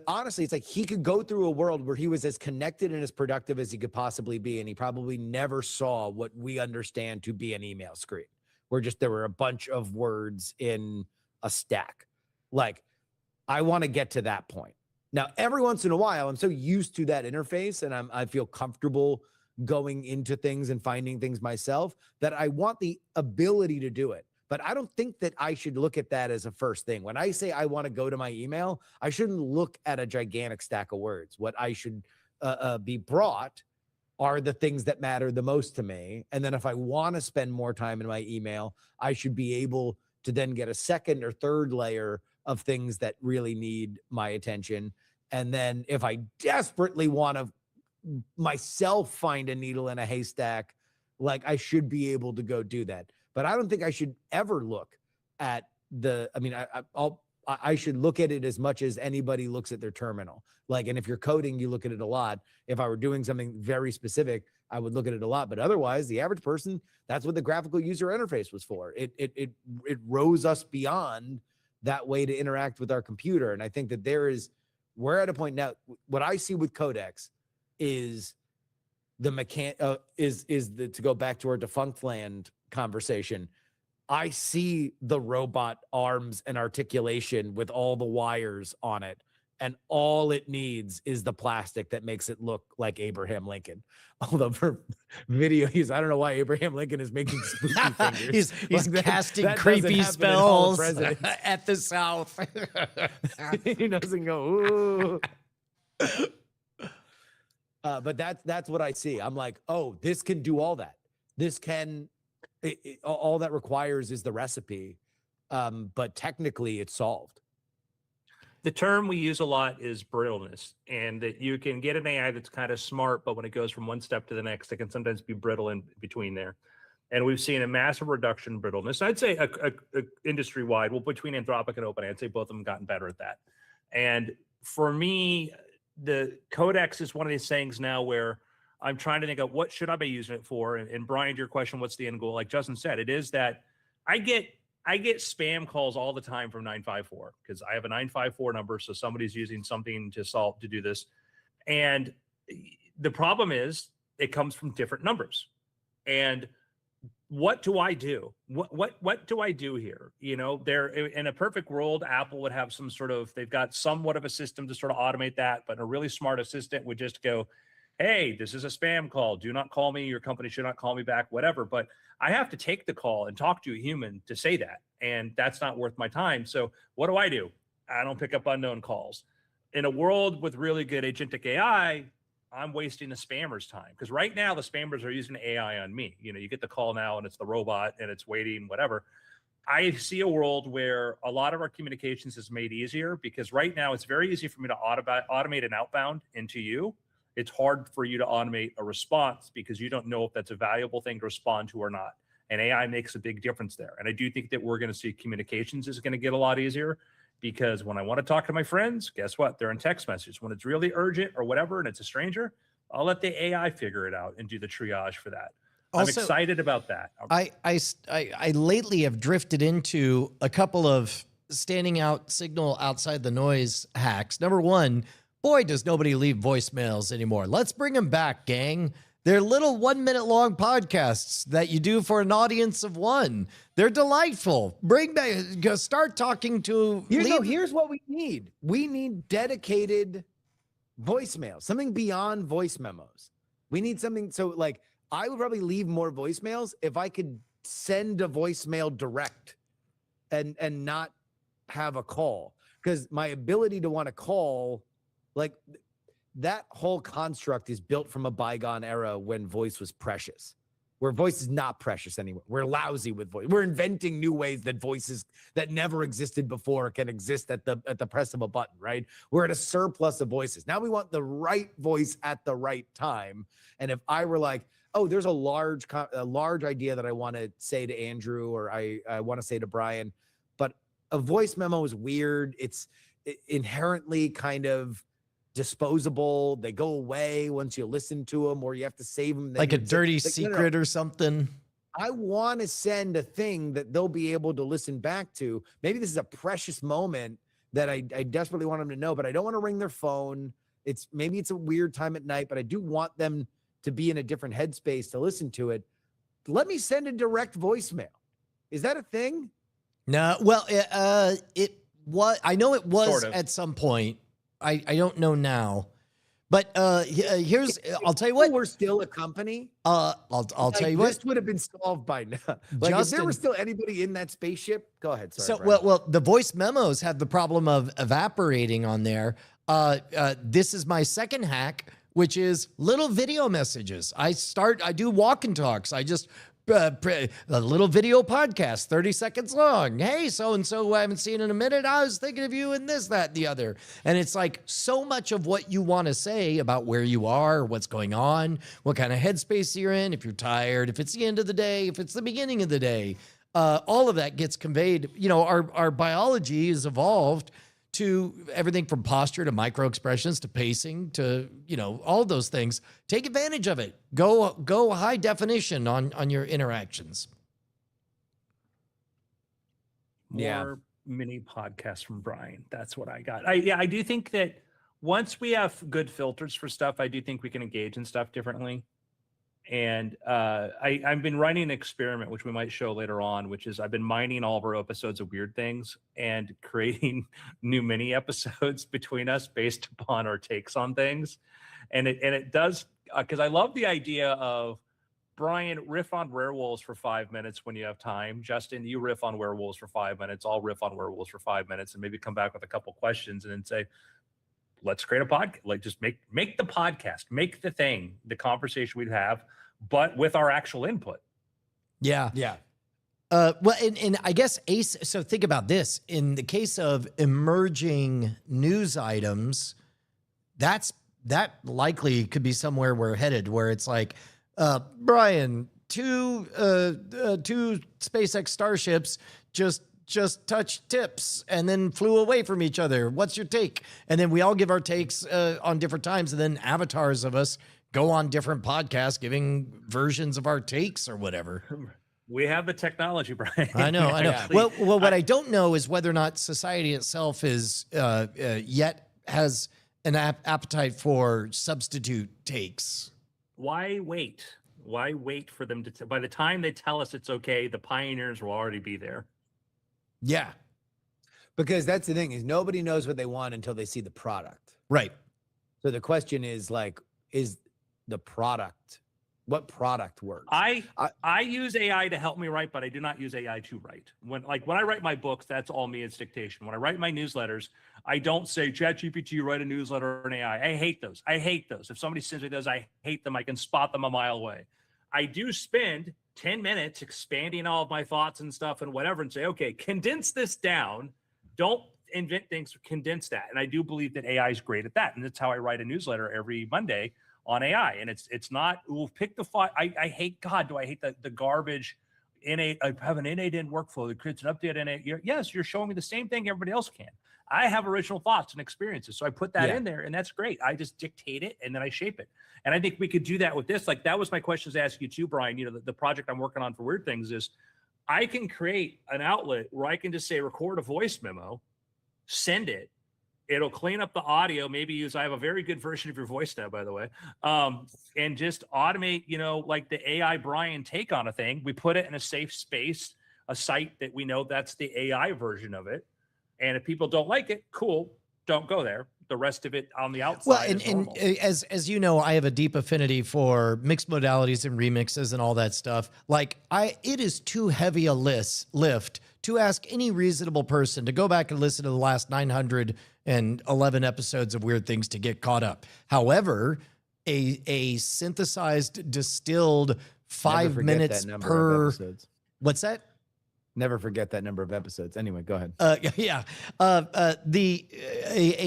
honestly, it's like he could go through a world where he was as connected and as productive as he could possibly be. And he probably never saw what we understand to be an email screen, where just there were a bunch of words in a stack. Like, I want to get to that point. Now, every once in a while, I'm so used to that interface and I feel comfortable going into things and finding things myself that I want the ability to do it. But I don't think that I should look at that as a first thing. When I say I want to go to my email, I shouldn't look at a gigantic stack of words. What I should be brought are the things that matter the most to me. And then if I want to spend more time in my email, I should be able to then get a second or third layer of things that really need my attention. And then if I desperately want to myself find a needle in a haystack, like I should be able to go do that. But I don't think I should ever look at I should look at it as much as anybody looks at their terminal. Like, and if you're coding, you look at it a lot. If I were doing something very specific, I would look at it a lot. But otherwise, the average person, that's what the graphical user interface was for. It rose us beyond that way to interact with our computer. And I think that we're at a point now, what I see with Codex is to go back to our defunct land conversation. I see the robot arms and articulation with all the wires on it, and all it needs is the plastic that makes it look like Abraham Lincoln. Although for video use, I don't know why Abraham Lincoln is making spooky fingers. he's Like casting that creepy doesn't happen in Hall of spells Presidents. at the South. He doesn't go, ooh. But that's what I see. I'm like, oh, this can do all that. This can, all that requires is the recipe. But technically it's solved. The term we use a lot is brittleness, and that you can get an AI that's kind of smart, but when it goes from one step to the next, it can sometimes be brittle in between there. And we've seen a massive reduction in brittleness. I'd say industry-wide, well, between Anthropic and OpenAI, I'd say both of them gotten better at that. And for me, the Codex is one of these things now where I'm trying to think of what should I be using it for. And Brian, to your question, what's the end goal? Like Justin said, it is that I get spam calls all the time from 954 because I have a 954 number. So somebody's using something to do this. And the problem is it comes from different numbers. And what do I do? What do I do here? You know, they're in a perfect world, Apple would have they've got somewhat of a system to sort of automate that, but a really smart assistant would just go, hey, this is a spam call. Do not call me. Your company should not call me back, whatever. But I have to take the call and talk to a human to say that. And that's not worth my time. So what do? I don't pick up unknown calls. In a world with really good agentic AI, I'm wasting the spammer's time, because right now the spammers are using AI on me. You know, you get the call now and it's the robot and it's waiting, whatever. I see a world where a lot of our communications is made easier, because right now it's very easy for me to automate an outbound into you. It's hard for you to automate a response because you don't know if that's a valuable thing to respond to or not. And AI makes a big difference there. And I do think that we're going to see communications is going to get a lot easier, because when I want to talk to my friends, guess what? They're in text messages. When it's really urgent or whatever, and it's a stranger, I'll let the AI figure it out and do the triage for that. I'm excited about that. I lately have drifted into a couple of standing out signal outside the noise hacks. Number one, boy, does nobody leave voicemails anymore. Let's bring them back, gang. They're little 1 minute long podcasts that you do for an audience of one. They're delightful. Bring back, start talking to. Here's what we need. We need dedicated voicemail, something beyond voice memos. We need something. So like, I would probably leave more voicemails if I could send a voicemail direct and not have a call, because my ability to want to call, like that whole construct is built from a bygone era when voice was precious, where voice is not precious anymore. We're lousy with voice. We're inventing new ways that voices that never existed before can exist at the press of a button, right? We're at a surplus of voices. Now we want the right voice at the right time. And if I were like, oh, there's a large idea that I want to say to Andrew, or I want to say to Brian, but a voice memo is weird. It's inherently kind of disposable. They go away once you listen to them, or you have to save them. Like a dirty secret or something. I want to send a thing that they'll be able to listen back to. Maybe this is a precious moment that I desperately want them to know, but I don't want to ring their phone. Maybe it's a weird time at night, but I do want them to be in a different headspace to listen to it. Let me send a direct voicemail. Is that a thing? No. Well, it was. I know it was Sort of. at some point. I don't know now, but here's. I'll tell you what. We're still a company. I'll tell you what. This would have been solved by now. Like if there was still anybody in that spaceship, go ahead. Sorry. So Brian. well, the voice memos have the problem of evaporating on there. This is my second hack, which is little video messages. I do walk and talks. I just a little video podcast, 30 seconds long. Hey, so-and-so who I haven't seen in a minute. I was thinking of you and this, that, and the other. And it's like so much of what you want to say about where you are, what's going on, what kind of headspace you're in, if you're tired, if it's the end of the day, if it's the beginning of the day. All of that gets conveyed. You know, our biology has evolved to everything from posture to micro expressions to pacing to, you know, all those things. Take advantage of it. Go high definition on your interactions. More mini podcasts from Brian. That's what I got. I do think that once we have good filters for stuff, I do think we can engage in stuff differently. And I've been running an experiment, which we might show later on, which is I've been mining all of our episodes of Weird Things and creating new mini episodes between us based upon our takes on things. And it does, because I love the idea of Brian, riff on werewolves for 5 minutes when you have time. Justin, you riff on werewolves for 5 minutes. I'll riff on werewolves for 5 minutes and maybe come back with a couple questions and then say, let's create a podcast. Like just make the podcast, make the thing, the conversation we'd have, but with our actual input. Yeah. Yeah. Well, and I guess Ace, so think about this. In the case of emerging news items, that likely could be somewhere we're headed, where it's like, Brian, two SpaceX starships just touched tips and then flew away from each other. What's your take? And then we all give our takes on different times, and then avatars of us go on different podcasts giving versions of our takes or whatever. We have the technology, Brian. I know. Yeah. Well, what I don't know is whether or not society itself is yet has an appetite for substitute takes. Why wait? Why wait for them to? By the time they tell us it's okay, the pioneers will already be there. Yeah. Because that's the thing, is nobody knows what they want until they see the product. Right. So the question is like, is the product, what product works? I use AI to help me write, but I do not use AI to write. When I write my books, that's all me. It's dictation. When I write my newsletters, I don't say ChatGPT, write a newsletter in AI. I hate those. If somebody sends me those, I hate them. I can spot them a mile away. I do spend 10 minutes expanding all of my thoughts and stuff and whatever, and say, okay, condense this down. Don't invent things, condense that. And I do believe that AI is great at that. And that's how I write a newsletter every Monday on AI. And it's not, we'll pick the file. I hate, God, do I hate the garbage innate. I have an innate in workflow that creates an update in it. Yes, you're showing me the same thing everybody else can. I have original thoughts and experiences. So I put that Yeah. in there, and that's great. I just dictate it and then I shape it. And I think we could do that with this. Like, that was my questions to ask you too, Brian. You know, the project I'm working on for Weird Things is I can create an outlet where I can just say, record a voice memo, send it. It'll clean up the audio, maybe I have a very good version of your voice now, by the way. And just automate, you know, like the AI Brian take on a thing. We put it in a safe space, a site that we know that's the AI version of it. And if people don't like it, cool, don't go there. The rest of it on the outside. Well, is and normal. as you know, I have a deep affinity for mixed modalities and remixes and all that stuff. Like, it is too heavy a lift to ask any reasonable person to go back and listen to the last 911 episodes of Weird Things to get caught up. However, a synthesized, distilled 5 minutes per. What's that? Never forget that number of episodes. Anyway, go ahead. A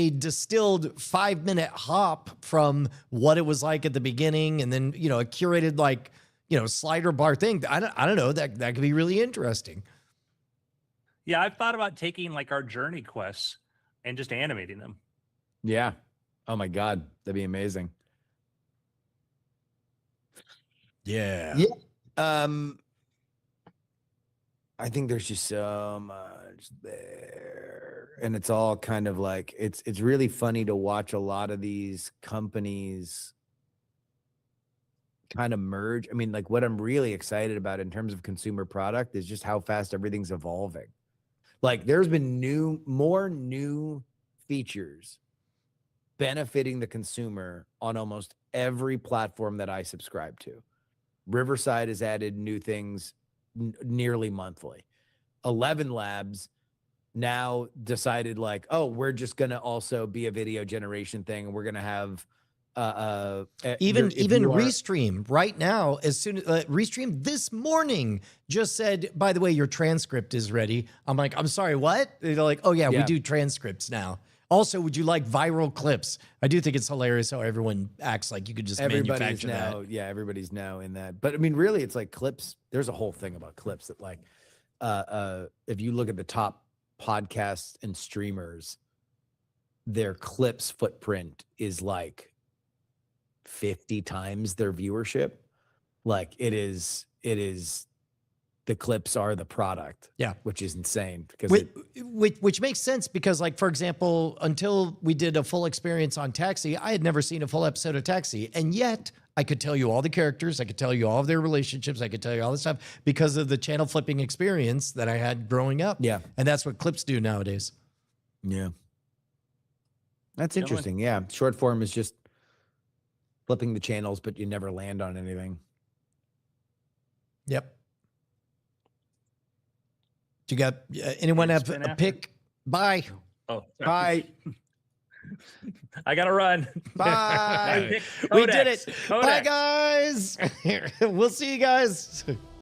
distilled 5 minute hop from what it was like at the beginning, and then, you know, a curated, like, you know, slider bar thing. I don't know, that could be really interesting. Yeah, I've thought about taking like our journey quests and just animating them. Yeah. Oh my God, that'd be amazing. Yeah. I think there's just so much there, and it's all kind of like, it's really funny to watch a lot of these companies kind of merge. I mean, like, what I'm really excited about in terms of consumer product is just how fast everything's evolving. Like, there's been more new features benefiting the consumer on almost every platform that I subscribe to. Riverside has added new things nearly monthly. 11 Labs now decided, like, oh, we're just going to also be a video generation thing, and we're going to have even Restream right now, as soon as Restream this morning just said, by the way, your transcript is ready. I'm like, I'm sorry, what? They're like, oh yeah, we do transcripts now. Also, would you like viral clips? I do think it's hilarious how everyone acts like you could just manufacture that. Yeah, everybody's now in that. But I mean, really, it's like clips. There's a whole thing about clips that, like, if you look at the top podcasts and streamers, their clips footprint is like 50 times their viewership. Like, it is the clips are the product. Yeah. Which is insane, because which makes sense, because, like, for example, until we did a full experience on Taxi, I had never seen a full episode of Taxi. And yet I could tell you all the characters. I could tell you all of their relationships. I could tell you all this stuff because of the channel flipping experience that I had growing up. Yeah. And that's what clips do nowadays. Yeah. That's interesting. Yeah. Short form is just flipping the channels, but you never land on anything. Yep. Do you got anyone have a pick? Bye. Oh, Bye. I gotta run. Bye. We did it. Bye, guys. We'll see you guys.